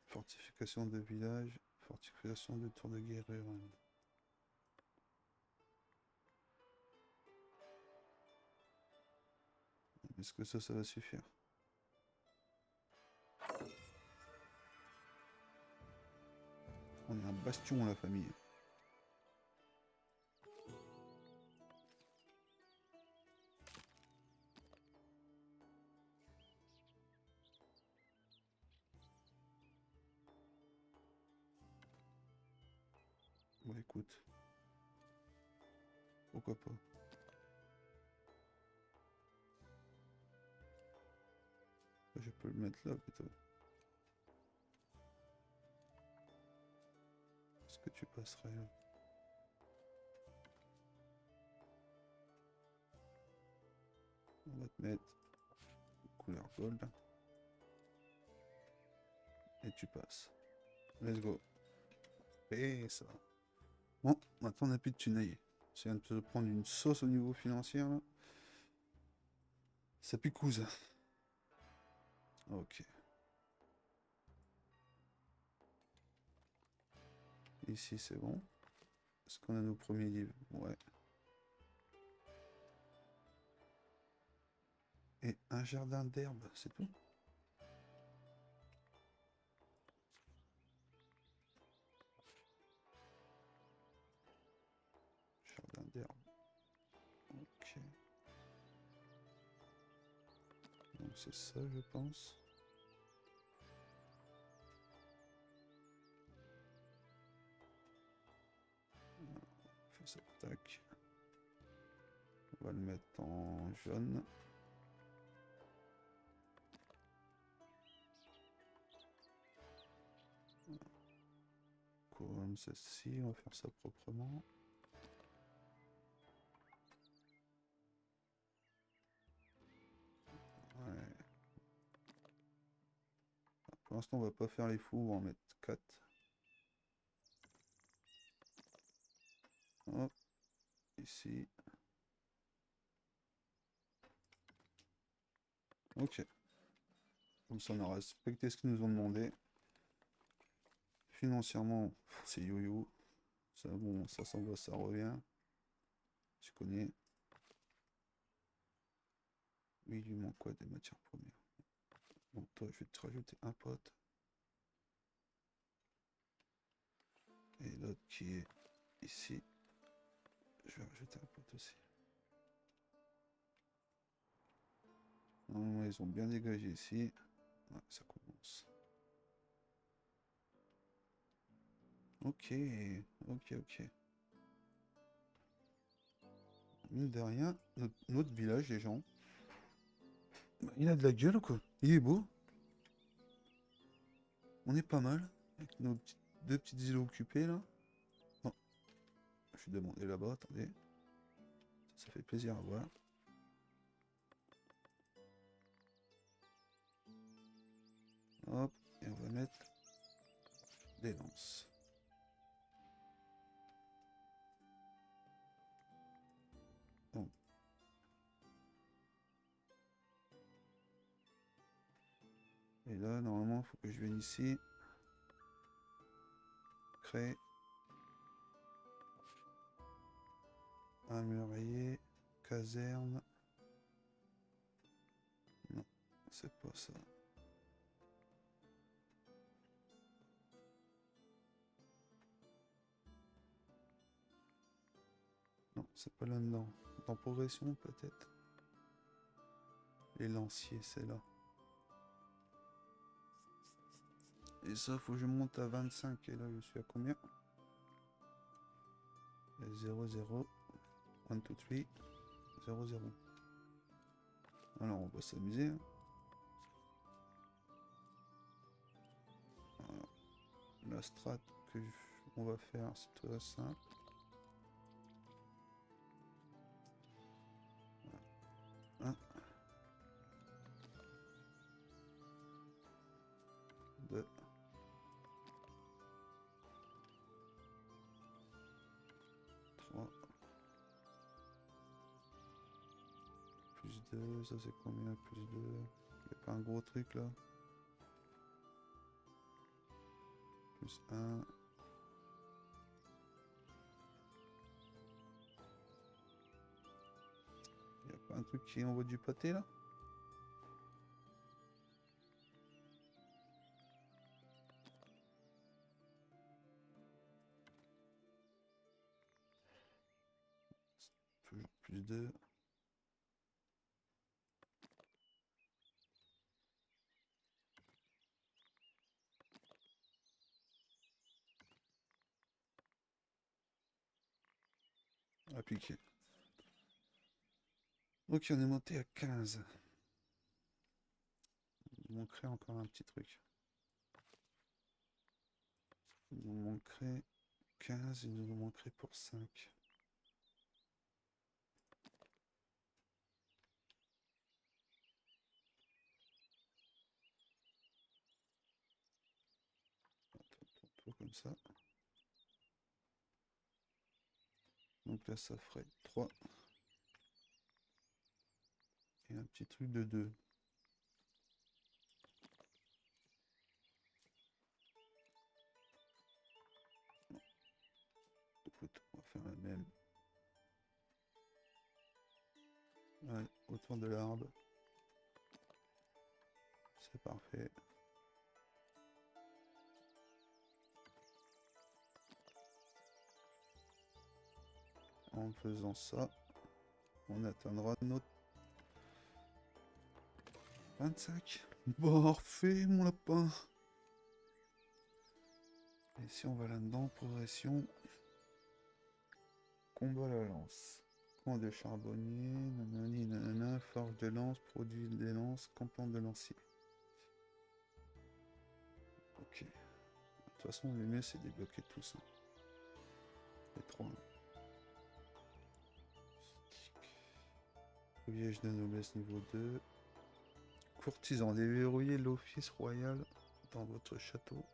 Fortification de village. Fortification de tour de guerre rurale. Est-ce que ça va suffire? On est un bastion, la famille. Bah écoute, pourquoi pas. Je peux le mettre là plutôt. Est-ce que tu passerais là? On va te mettre couleur gold. Et tu passes. Let's go. Et ça. Bon, maintenant on n'a plus de tunnelier. C'est de se prendre une sauce au niveau financier là. Ça picouse. Ok. Ici c'est bon. Est-ce qu'on a nos premiers livres? Ouais. Et un jardin d'herbe, c'est tout? Jardin d'herbe. Ok. Donc c'est ça, je pense. On fait ça, tac. On va le mettre en jaune. Comme ceci, on va faire ça proprement. Ouais. Pour l'instant, on va pas faire les fous, on va en mettre 4. Hop, ici. Ok. Comme ça, on a respecté ce qu'ils nous ont demandé. Financièrement, c'est yo-yo. Ça, bon, ça s'en va, ça revient. Tu connais. Oui, il lui manque quoi des matières premières. Bon, toi, je vais te rajouter un pote. Et l'autre qui est ici. Je vais rajouter un pote aussi. Normalement, ils ont bien dégagé ici. Ouais, ça commence. Ok, ok. Mine de rien, notre village, les gens, bah, il a de la gueule, quoi. Il est beau. On est pas mal. Avec nos deux petites îles occupées, là. Oh, je suis demandé là-bas, attendez. Ça fait plaisir à voir. Hop, et on va mettre des lances. Bon. Et là, normalement, il faut que je vienne ici. Créer. Un mûrier. Caserne. Non, c'est pas ça. Non, c'est pas là-dedans. Dans progression, peut-être. Les lanciers, c'est là. Et ça, faut que je monte à 25. Et là, je suis à combien? 0, 0. 1, 2, 3. 0, 0. Alors, on va s'amuser. Hein. Voilà. La strat que on va faire, c'est très simple. Voilà. 1. 2. 3. Plus 2, ça c'est combien? Plus 2. Il n'y a pas un gros truc là? Plus 1. Il n'y a pas un truc qui envoie du pâté là? Toujours plus 2. Appliquer. Ok, on est monté à 15. Il manquerait encore un petit truc. Il nous manquerait 15, il nous manquerait pour 5. Comme ça. Donc là, ça ferait 3. Et un petit truc de 2. Écoute, on va faire la même. Ouais, autour de l'arbre. C'est parfait. En faisant ça, on atteindra notre 25. Parfait, mon lapin. Et si on va là-dedans, progression, combat à la lance. Camp de charbonnier, nanani, nanana, forge de lance, produit des lances, campement de lancier. Ok. De toute façon, le mieux, c'est débloquer tout ça. Les 3. Privilège de noblesse niveau 2. Courtisan, déverrouillez l'office royal dans votre château.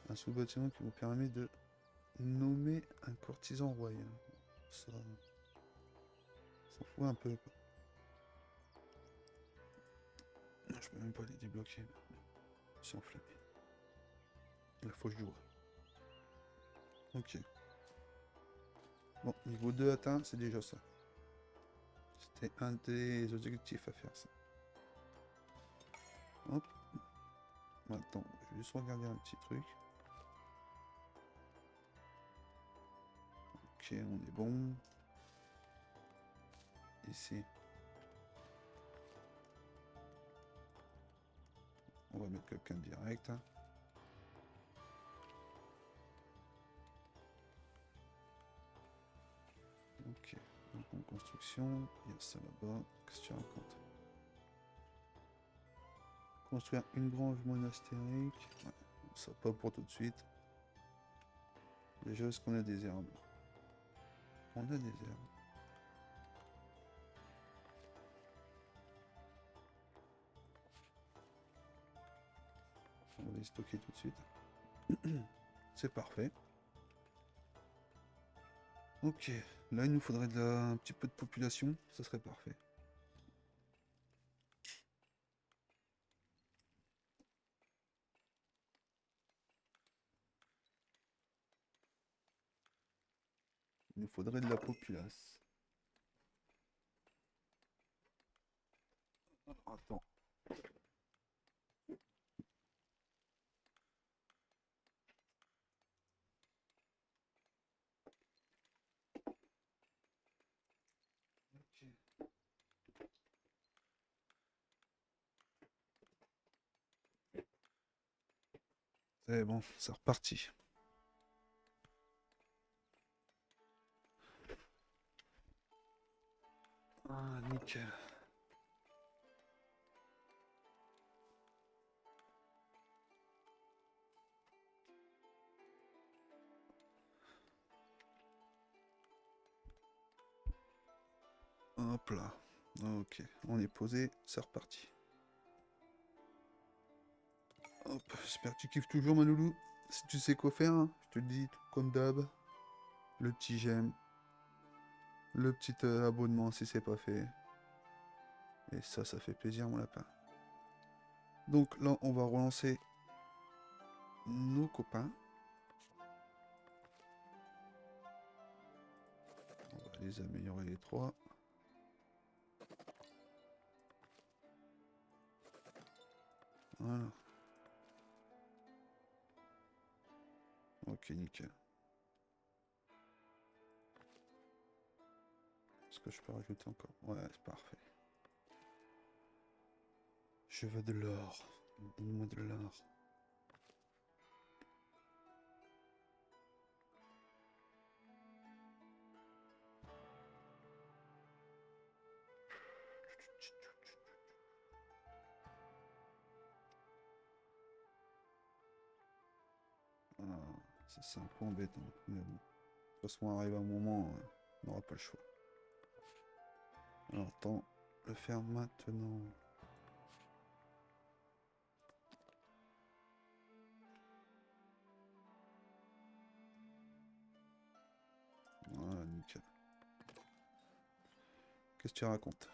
Un sous-bâtiment qui vous permet de nommer un courtisan royal. Ça s'en fout un peu, quoi. Non, je peux même pas les débloquer. C'est enflammé. La fauche joie. Ok. Bon, niveau 2 atteint, c'est déjà ça. C'était un des objectifs à faire, ça. Hop. Maintenant, je vais juste regarder un petit truc. Ok, on est bon. Ici. On va mettre quelqu'un direct. Hein. Ok. Donc en construction, il y a ça là-bas. Qu'est-ce que tu racontes? Construire une grange monastérique. Ouais, ça pas pour tout de suite. Déjà, est-ce qu'on a des herbes? On a des herbes. On va les stocker tout de suite. C'est parfait. Ok, là il nous faudrait un petit peu de population, ça serait parfait. Il nous faudrait de la populace. Attends. Ok. C'est bon, c'est reparti. Ah, nickel. Hop là. Ok, on est posé, c'est reparti. Hop, j'espère que tu kiffes toujours, Manoulou. Si tu sais quoi faire, hein, je te le dis, tout comme d'hab. Le petit j'aime. Le petit abonnement si c'est pas fait. Et ça fait plaisir, mon lapin. Donc là, on va relancer nos copains. On va les améliorer les trois. Voilà. Ok, nickel. Est-ce que je peux rajouter encore? Ouais, c'est parfait. Je veux de l'or. Donne-moi de l'or. Ah, ça c'est un peu embêtant. Mais bon. De toute façon, on arrive à un moment, on n'aura pas le choix. Alors, attends, le faire maintenant. Voilà, nickel. Qu'est-ce que tu racontes?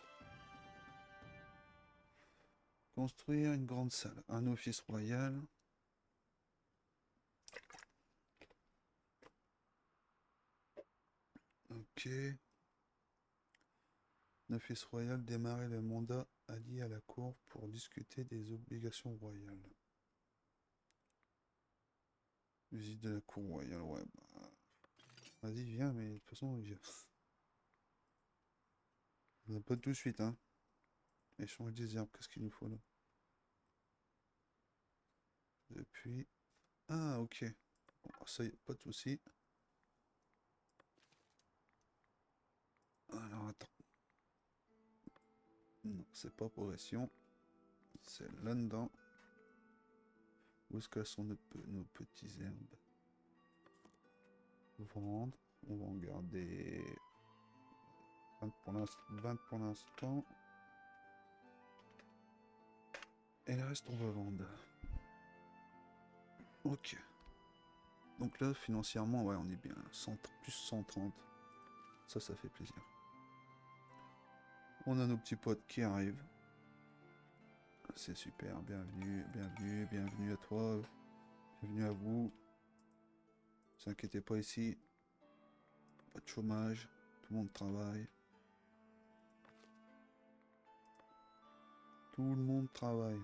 Construire une grande salle. Un office royal. Ok. L'office royal démarrer le mandat allié à la cour pour discuter des obligations royales. Visite de la cour royale, ouais. Bah, vas-y, viens, mais de toute façon, viens. On n'a pas tout de suite, hein. Échange des herbes, qu'est-ce qu'il nous faut là? Depuis. Ah, ok. Bon, ça y est, pas de souci. Alors, attends. Non, c'est pas progression. C'est là-dedans. Où est-ce qu'elles sont nos petits herbes? Vendre. On va en garder 20 pour l'instant. Et le reste, on va vendre. Ok. Donc là, financièrement, ouais, on est bien. Plus 130. Ça fait plaisir. On a nos petits potes qui arrivent. C'est super. Bienvenue, bienvenue, bienvenue à toi. Bienvenue à vous. Ne vous inquiétez pas ici. Pas de chômage. Tout le monde travaille. Tout le monde travaille.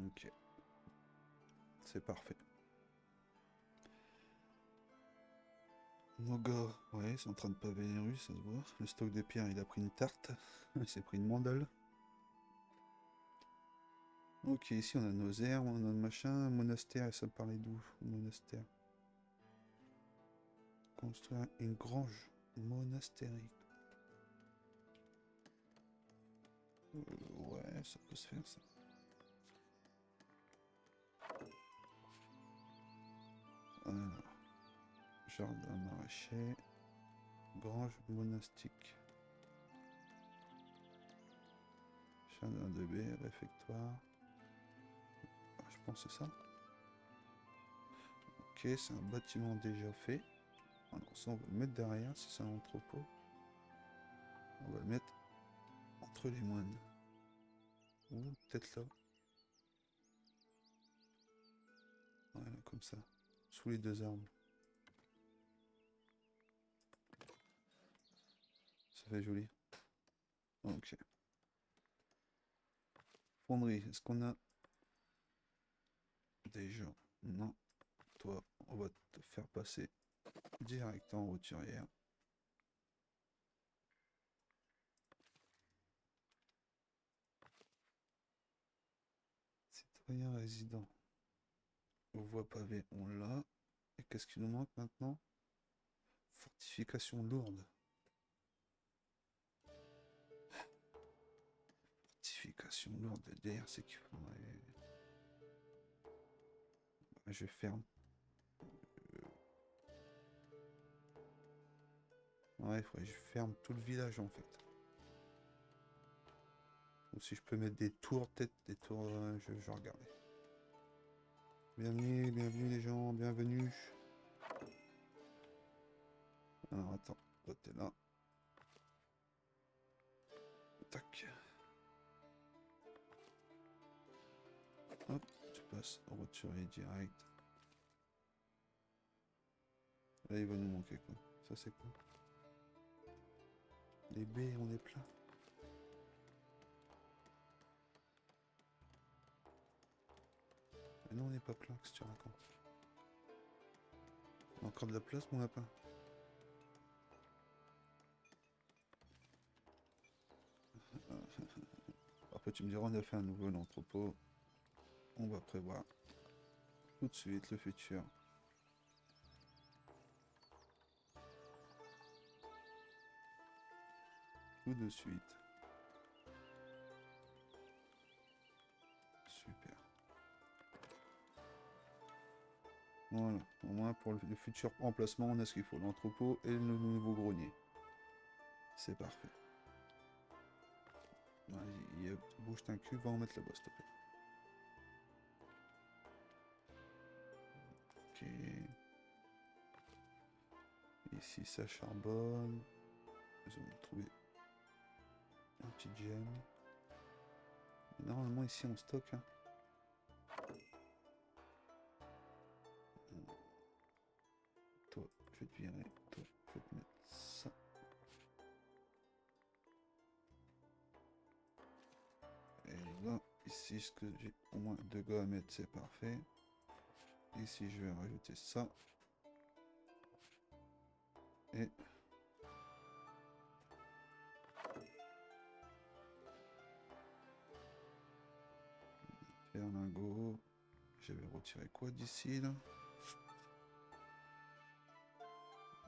Ok. C'est parfait. Nos gars, ouais, c'est en train de paver les rues, ça se voit. Le stock de pierre, il a pris une tarte. Il s'est pris une mandale. Ok, ici on a nos herbes, on a notre machin. Un monastère, et ça me parlait d'où? Monastère. Construire une grange monastérique. Ouais, ça peut se faire ça. Alors, jardin maraîcher, grange monastique. Jardin de baie, réfectoire. Ah, je pense que c'est ça. Ok, c'est un bâtiment déjà fait. Alors ça, on va le mettre derrière, si c'est un entrepôt. On va le mettre entre les moines. Ou peut-être là. Voilà, comme ça. Sous les deux arbres. Ça fait joli. Ok. Fonderie, est-ce qu'on a déjà? Non. Toi, on va te faire passer direct en roturière. Citoyen résident. Voie pavée, on l'a. Et qu'est-ce qui nous manque maintenant? Fortification lourde. Fortification lourde. Derrière, c'est qu'il faudrait... Je ferme. Ouais, il faudrait que je ferme tout le village en fait. Ou si je peux mettre des tours, peut-être des tours, je vais regarder. Bienvenue, bienvenue les gens, bienvenue. Alors attends, toi t'es là. Tac. Hop, tu passes en roturier direct. Là il va nous manquer quoi. Ça c'est quoi? Les baies, on est plein. Mais non, on n'est pas plein, qu'est-ce que tu racontes? On a encore de la place, mon lapin. Après, tu me diras, on a fait un nouvel entrepôt. On va prévoir tout de suite le futur. Tout de suite. Super. Voilà, au moins pour le futur emplacement, on a ce qu'il faut, l'entrepôt et le nouveau grenier. C'est parfait. Vas-y, bouge ton cul, va en mettre là-bas, s'il te plaît. Ok. Ici, ça charbonne. Nous allons trouver un petit gemme. Normalement, ici, on stocke. Hein. Toi, je vais te virer. Toi, je vais te mettre ça. Et là, ici, ce que j'ai au moins 2 gars à mettre, c'est parfait. Ici, je vais rajouter ça. Et... Berlingot. J'avais retiré quoi d'ici, là?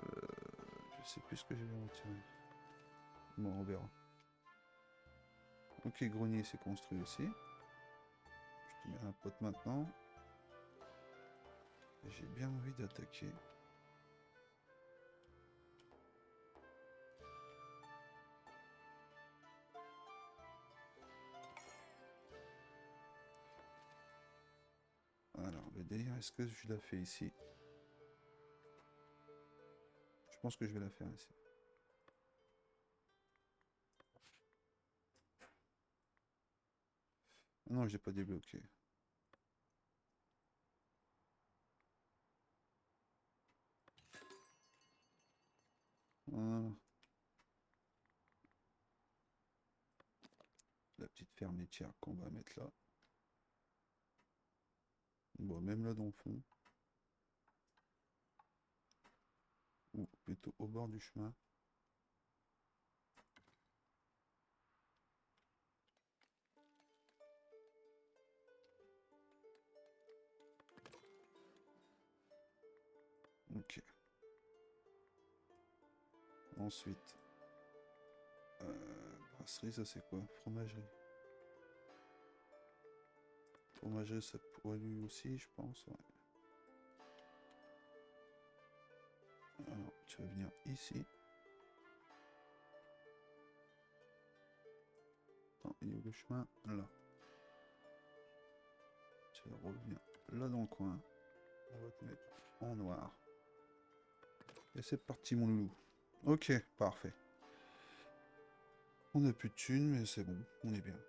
Je sais plus ce que j'avais retiré. Bon, on verra. Ok, grenier c'est construit aussi. Je te mets un pote maintenant. J'ai bien envie d'attaquer. Alors, le délire, est-ce que je la fais ici? Je pense que je vais la faire ici. Ah non, j'ai pas débloqué. Voilà. La petite fermetière qu'on va mettre là. Bon, même là dans le fond. Ou plutôt au bord du chemin. Ok. Ensuite. Brasserie, ça c'est quoi? Fromagerie. Fromagerie, ça pourrait lui aussi, je pense. Ouais. Alors, tu vas venir ici. Attends, il est où le chemin là. Tu reviens là dans le coin. On va te mettre en noir. Et c'est parti mon loulou. Ok, parfait. On n'a plus de thunes, mais c'est bon, on est bien.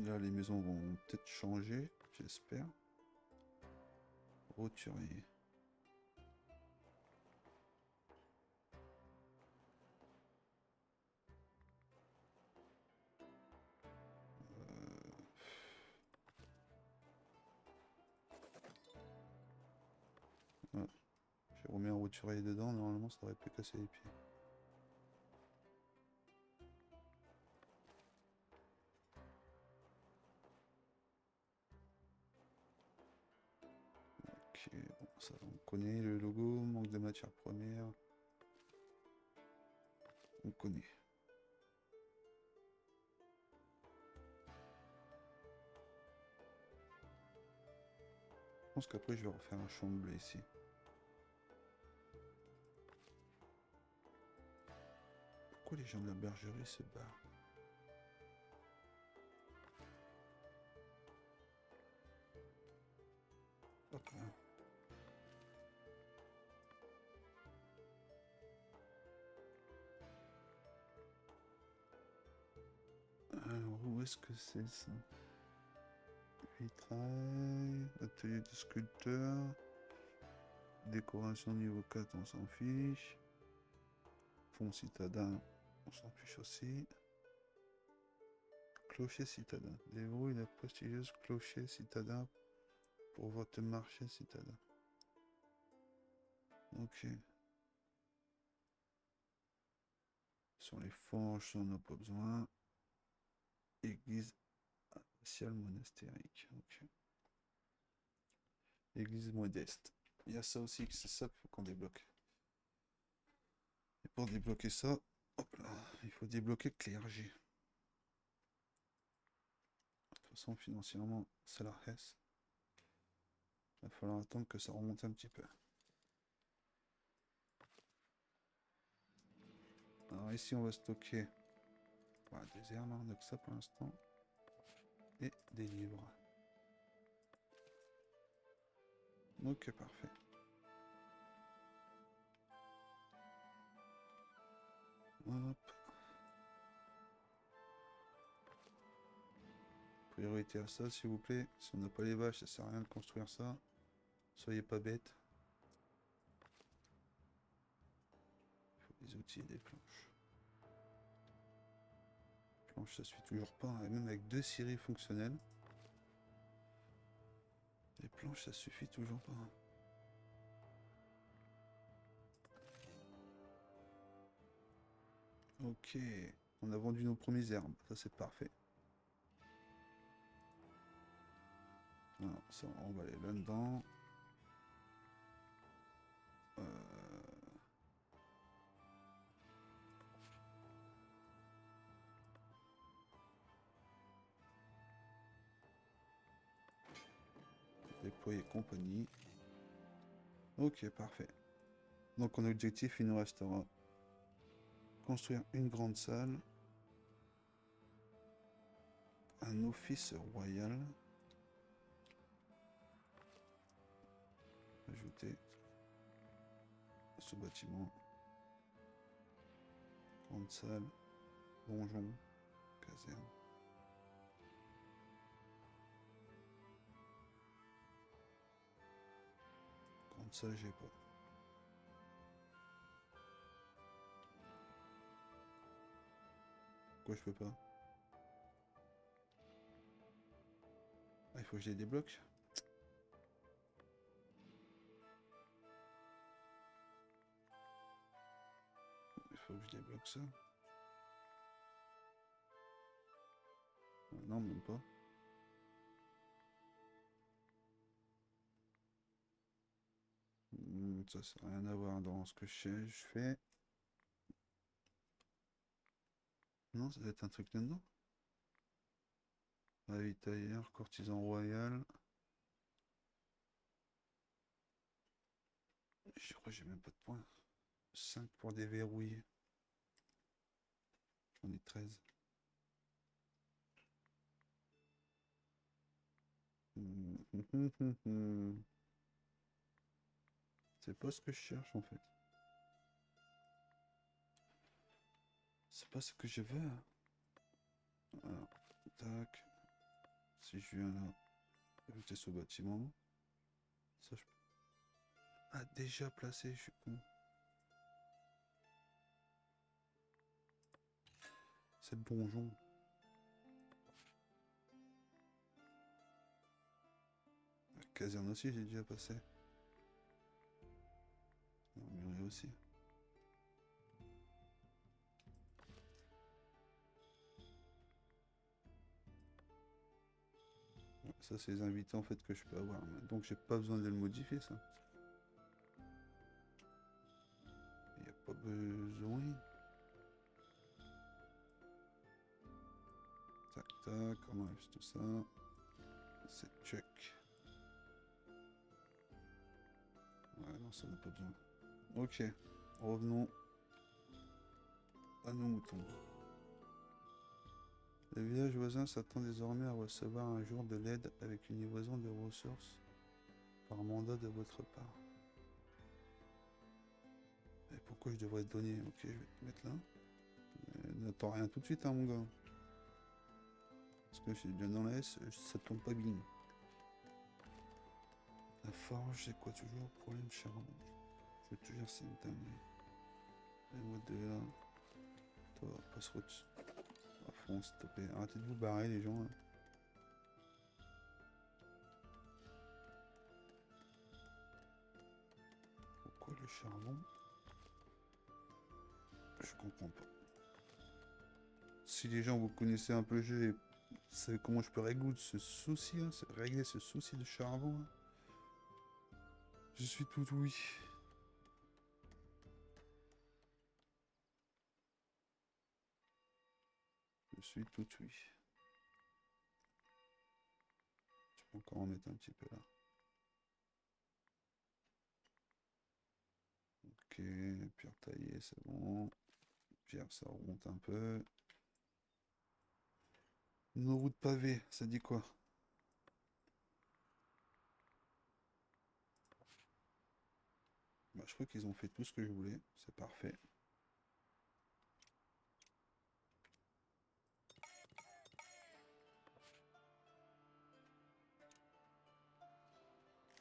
Là, les maisons vont peut-être changer, j'espère. Roturier. Ouais. J'ai remis un roturier dedans, normalement ça aurait pu casser les pieds. Ok, bon, ça on connaît le logo, manque de matière première. On connaît. Je pense qu'après je vais refaire un champ de blé ici. Pourquoi les gens de la bergerie se barrent? Hop là. Alors où est-ce que c'est ça? Vitrail, atelier de sculpteur, décoration niveau 4 on s'en fiche. Fond citadin, on s'en fiche aussi. Clocher citadin. Déverrouille la prestigieuse clocher citadin pour votre marché citadin. Ok. Sur les forges, on n'a pas besoin. Église abbatiale monastérique. Ok. Église modeste. Il y a ça aussi, c'est ça qu'il faut qu'on débloque. Et pour débloquer ça, hop là, il faut débloquer clergé. De toute façon, financièrement, c'est la hesse. Il va falloir attendre que ça remonte un petit peu. Alors ici, on va stocker des herbes, on n'a que ça pour l'instant. Et des livres. Ok, parfait. Hop. Priorité à ça, s'il vous plaît. Si on n'a pas les vaches, ça sert à rien de construire ça. Soyez pas bêtes. Il faut des outils et des planches. Planches, ça suffit toujours pas, hein. Même avec 2 scieries fonctionnelles. Les planches, ça suffit toujours pas. Ok, on a vendu nos premiers herbes, ça c'est parfait. Alors, ça, on va aller là-dedans. Déployer compagnie. Ok, parfait. Donc en objectif, il nous restera construire une grande salle, un office royal, ajouter ce bâtiment, grande salle, donjon, caserne. Grande salle, j'ai pas. Pourquoi je peux pas? Ah, il faut que je les débloque. Il faut que je débloque ça. Non, même pas. Ça, ça n'a rien à voir dans ce que je fais. Non, ça doit être un truc là-dedans. Ravitailleur, courtisan royal. Je crois que j'ai même pas de points. 5 pour déverrouiller. On est 13. C'est pas ce que je cherche en fait. C'est pas ce que je veux. Alors, tac. Si je viens là, ajouter ce bâtiment. Ça, je... Ah, déjà placé, je suis con. C'est le donjon. La caserne aussi, j'ai déjà passé. L'armurerie aussi. Ouais, ça, c'est les invités en fait que je peux avoir. Donc, j'ai pas besoin de le modifier, ça. Il n'y a pas besoin. Tac, tac, on enlève tout ça. C'est check. Ouais, non, ça n'a pas besoin. Ok, revenons à nos moutons. Le village voisin s'attend désormais à recevoir un jour de l'aide avec une livraison de ressources par mandat de votre part. Et pourquoi je devrais te donner? Ok, je vais te mettre là. N'attends rien tout de suite, hein, mon gars. Parce que je suis bien dans la S, ça tombe pas bien. La forge, c'est quoi toujours? Problème charbon. Je te jure, c'est une dinguerie. Et moi de là. Toi, passe-route. À fond, s'il te plaît. Arrêtez de vous barrer, les gens. Là. Pourquoi le charbon? Je comprends pas. Si les gens, vous connaissez un peu le jeu et vous savez comment je peux régler ce souci, hein, régler ce souci de charbon, hein, je suis tout oui. Je suis tout oui. Tu peux encore en mettre un petit peu là. Ok, pierre taillée, c'est bon. Pierre, ça remonte un peu. Nos routes pavées, ça dit quoi? Bah, je crois qu'ils ont fait tout ce que je voulais. C'est parfait.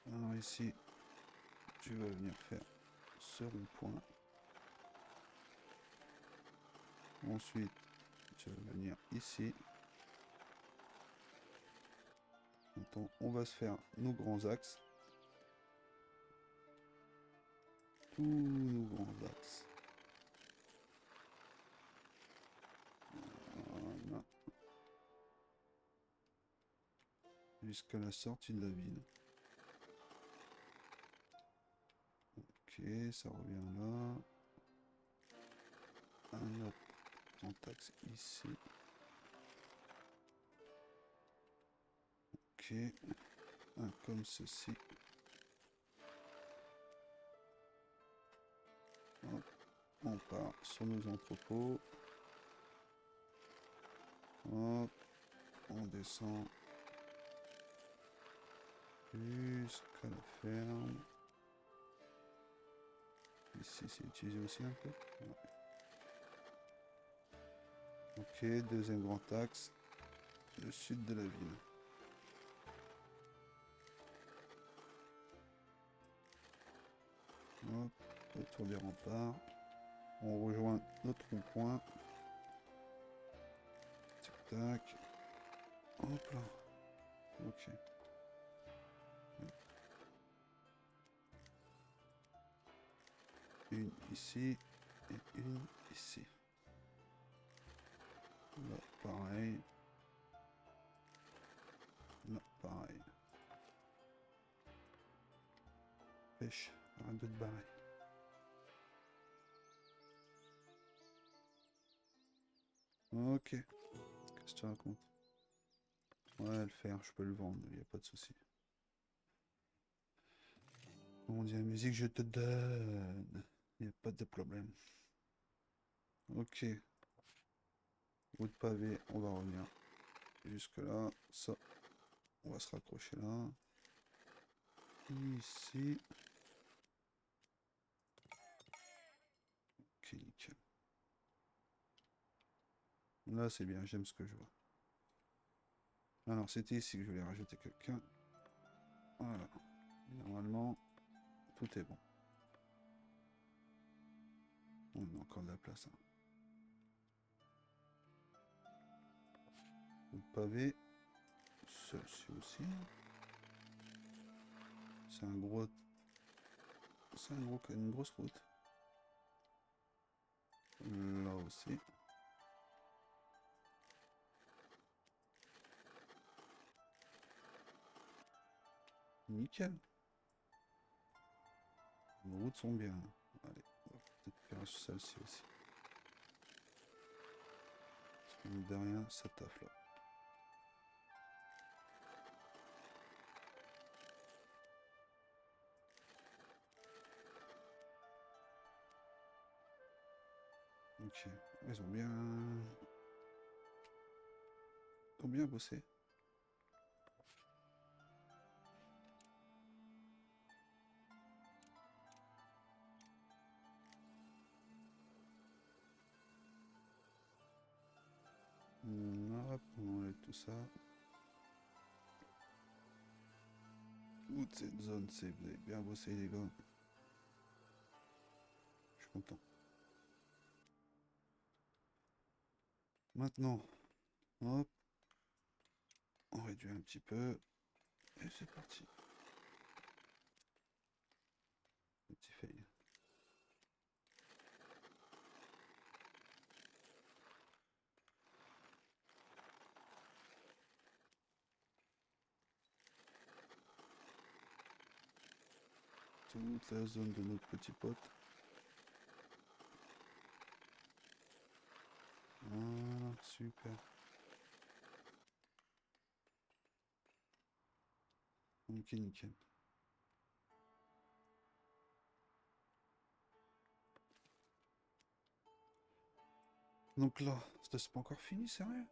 Alors ici, tu vas venir faire ce rond-point. Ensuite, tu vas venir ici. Maintenant, on va se faire nos grands axes. Tous nos grands axes. Voilà. Jusqu'à la sortie de la ville. Ok, ça revient là. Un autre grand axe ici. Ok. Un comme ceci. Hop. On part sur nos entrepôts. Hop. On descend jusqu'à la ferme. Ici, c'est utilisé aussi un peu. Ouais. Ok, deuxième grand axe. Le sud de la ville. Hop. Autour des remparts. On rejoint notre rond-point. Tac, tac. Hop là. Ok. Une ici et une ici. Là, pareil. Là, pareil. Pêche, arrête de te barrer. Ok. Qu'est-ce que tu racontes? Ouais, le faire, je peux le vendre, il n'y a pas de souci. On dit la musique, je te donne. Il n'y a pas de problème. Ok. Bout de pavé, on va revenir jusque là. Ça, on va se raccrocher là. Ici. Ok, nickel. Là, c'est bien, j'aime ce que je vois. Alors, c'était ici que je voulais rajouter quelqu'un. Voilà. Normalement, tout est bon. On a encore de la place. Hein. Le pavé. Celle-ci aussi. C'est un gros... C'est une grosse route. Là aussi. Nickel. Les routes sont bien. Allez, on va peut-être faire sur celle-ci aussi. Parce que mine de rien, ça taffe là. Ok, ils ont bien bossé. Hop, on enlève tout ça. Toute cette zone, c'est vous avez bien bossé les gars. Je suis content. Maintenant, hop, on réduit un petit peu. Et c'est parti. Petit fail. Toute la zone de notre petit pote. Voilà, super. Ok, nickel. Donc là, c'est pas encore fini, sérieux?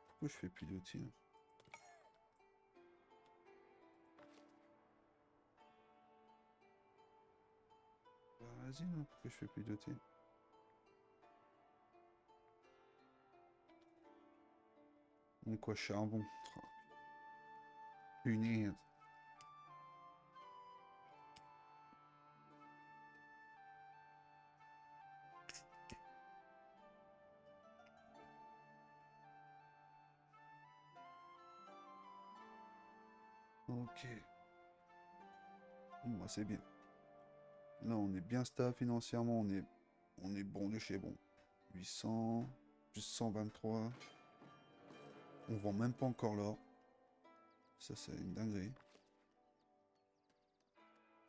Pourquoi je fais piloter là? Bah, vas-y, là, pourquoi je fais piloter? Donc quoi, charbon? Oh, punaise. Ok. Bon, bah, c'est bien. Là, on est bien stable financièrement, on est bon de chez bon. 800, plus 123. On vend même pas encore l'or. Ça, c'est une dinguerie.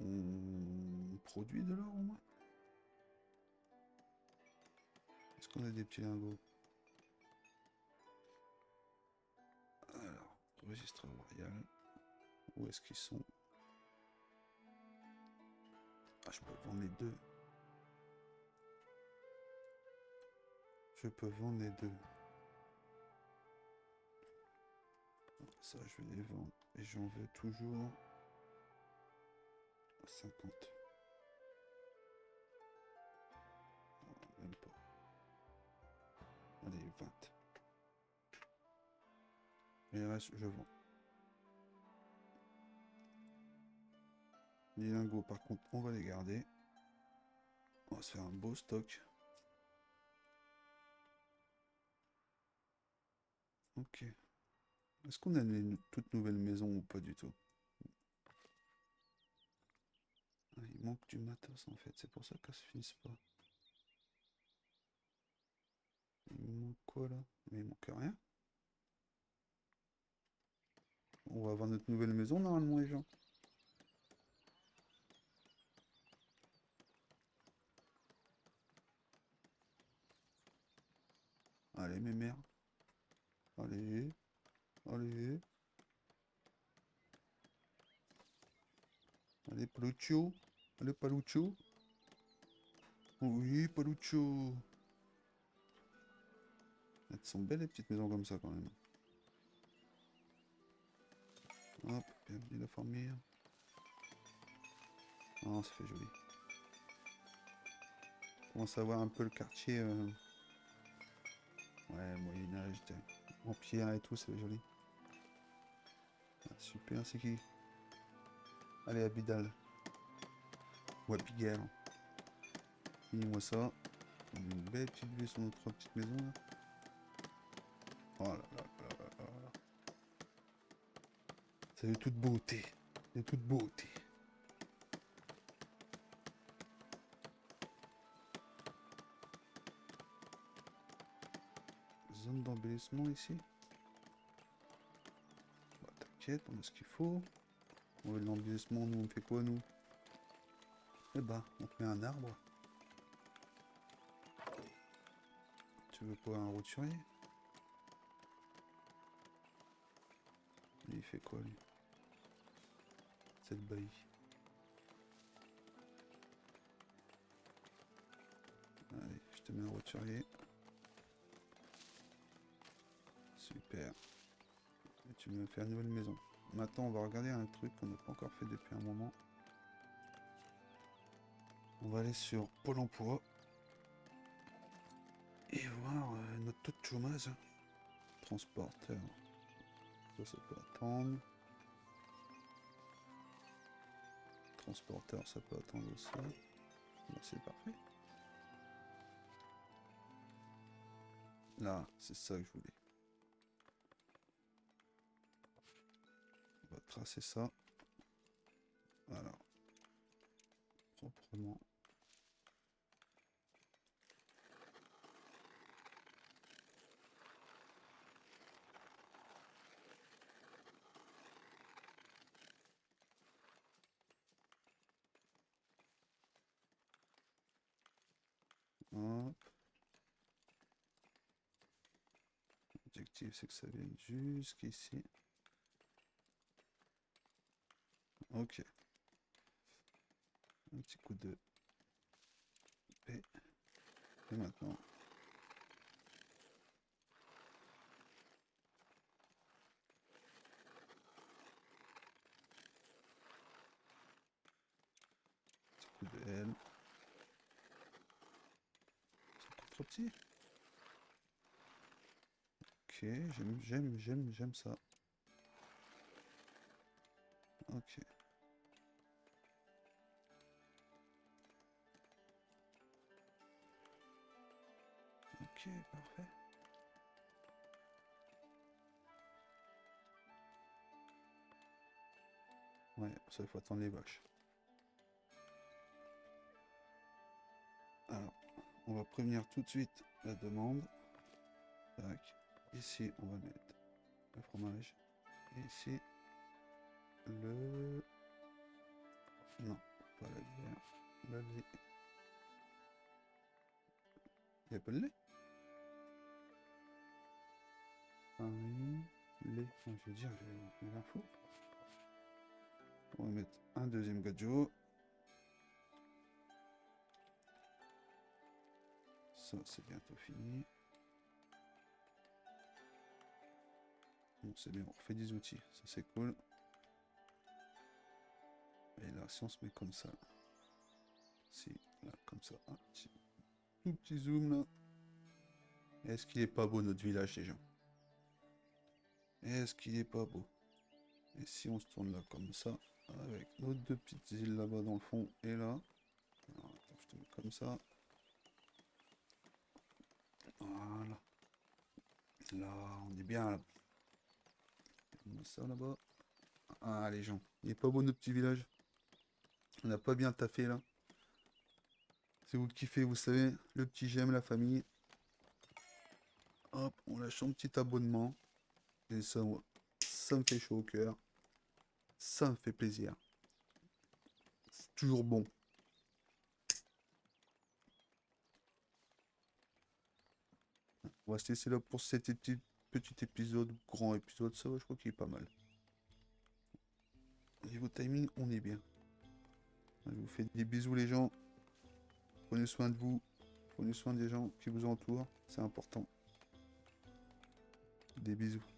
On produit de l'or au moins? Est-ce qu'on a des petits lingots? Alors, registre royal. Où est-ce qu'ils sont? Ah, je peux vendre les deux. Je peux vendre les deux. Ça, je vais les vendre. Et j'en veux toujours 50. Non, même pas. Allez, 20. Et le reste, je vends. Les lingots, par contre, on va les garder. On va se faire un beau stock. Ok. Est-ce qu'on a une toute nouvelle maison ou pas du tout? Ah, il manque du matos en fait, c'est pour ça qu'elle se finisse pas. Il manque quoi là? Mais il manque rien. On va avoir notre nouvelle maison normalement les gens. Allez mes mères. Allez. Allez. Allez Palucho. Allez Palucho. Oui Palucho. Elles sont belles les petites maisons comme ça quand même. Hop, bienvenue la famille. Oh, ça fait joli. On commence à voir un peu le quartier. Ouais, Moyen-Âge, en pierre et tout, c'est joli. Ah, super, c'est qui? Allez, Abidal. Ou Abigail. Finis-moi ça. On a une belle petite vue sur notre petite maison là. Oh là là là là là là. C'est de toute beauté. De toute beauté. Zone d'embellissement ici. Bah, t'inquiète, on a ce qu'il faut. On veut de l'embellissement, nous on fait quoi nous? Eh bah, on te met un arbre. Tu veux quoi, un roturier? Il fait quoi lui? C'est le bailli. Allez, je te mets un roturier. Super. Et tu me fais une nouvelle maison. Maintenant, on va regarder un truc qu'on n'a pas encore fait depuis un moment. On va aller sur Pôle emploi. Et voir notre taux de chômage. Transporteur. Ça peut attendre. Transporteur, ça peut attendre aussi. Bon, c'est parfait. Là, c'est ça que je voulais. On va tracer ça. Voilà. Proprement. Hop. L'objectif, c'est que ça vienne jusqu'ici. Ok. Un petit coup de paix. Et maintenant. Petit coup de L. C'est encore trop petit. Ok, j'aime ça. Ok. Ok, parfait. Ouais, ça il faut attendre les vaches. Alors, on va prévenir tout de suite la demande. Tac. Ici, on va mettre le fromage. Et ici, le... Non, pas la bière. Le lait. Il n'y a pas de lait? Farine, lait. Enfin, je veux dire, j'ai l'info. On va mettre un deuxième gajo. Ça, c'est bientôt fini. Bon, c'est bien, on refait des outils. Ça, c'est cool. Et là, si on se met comme ça. Si, là, comme ça. Un petit, tout petit zoom, là. Est-ce qu'il est pas beau, notre village, déjà? Est-ce qu'il est pas beau? Et si on se tourne là, comme ça, avec nos deux petites îles là-bas dans le fond, et là. Alors, attends, je te mets comme ça. Voilà. Là, on est bien, là. On met ça là-bas. Ah, les gens. Il est pas beau, notre petit village? On n'a pas bien taffé, là. Si vous kiffez, vous savez, le petit j'aime, la famille. Hop, on lâche son petit abonnement. Et ça me fait chaud au cœur. Ça me fait plaisir. C'est toujours bon. On va se laisser là pour cet petit épisode, grand épisode. Ça va, je crois qu'il est pas mal. Niveau timing, on est bien. Je vous fais des bisous, les gens. Prenez soin de vous. Prenez soin des gens qui vous entourent. C'est important. Des bisous.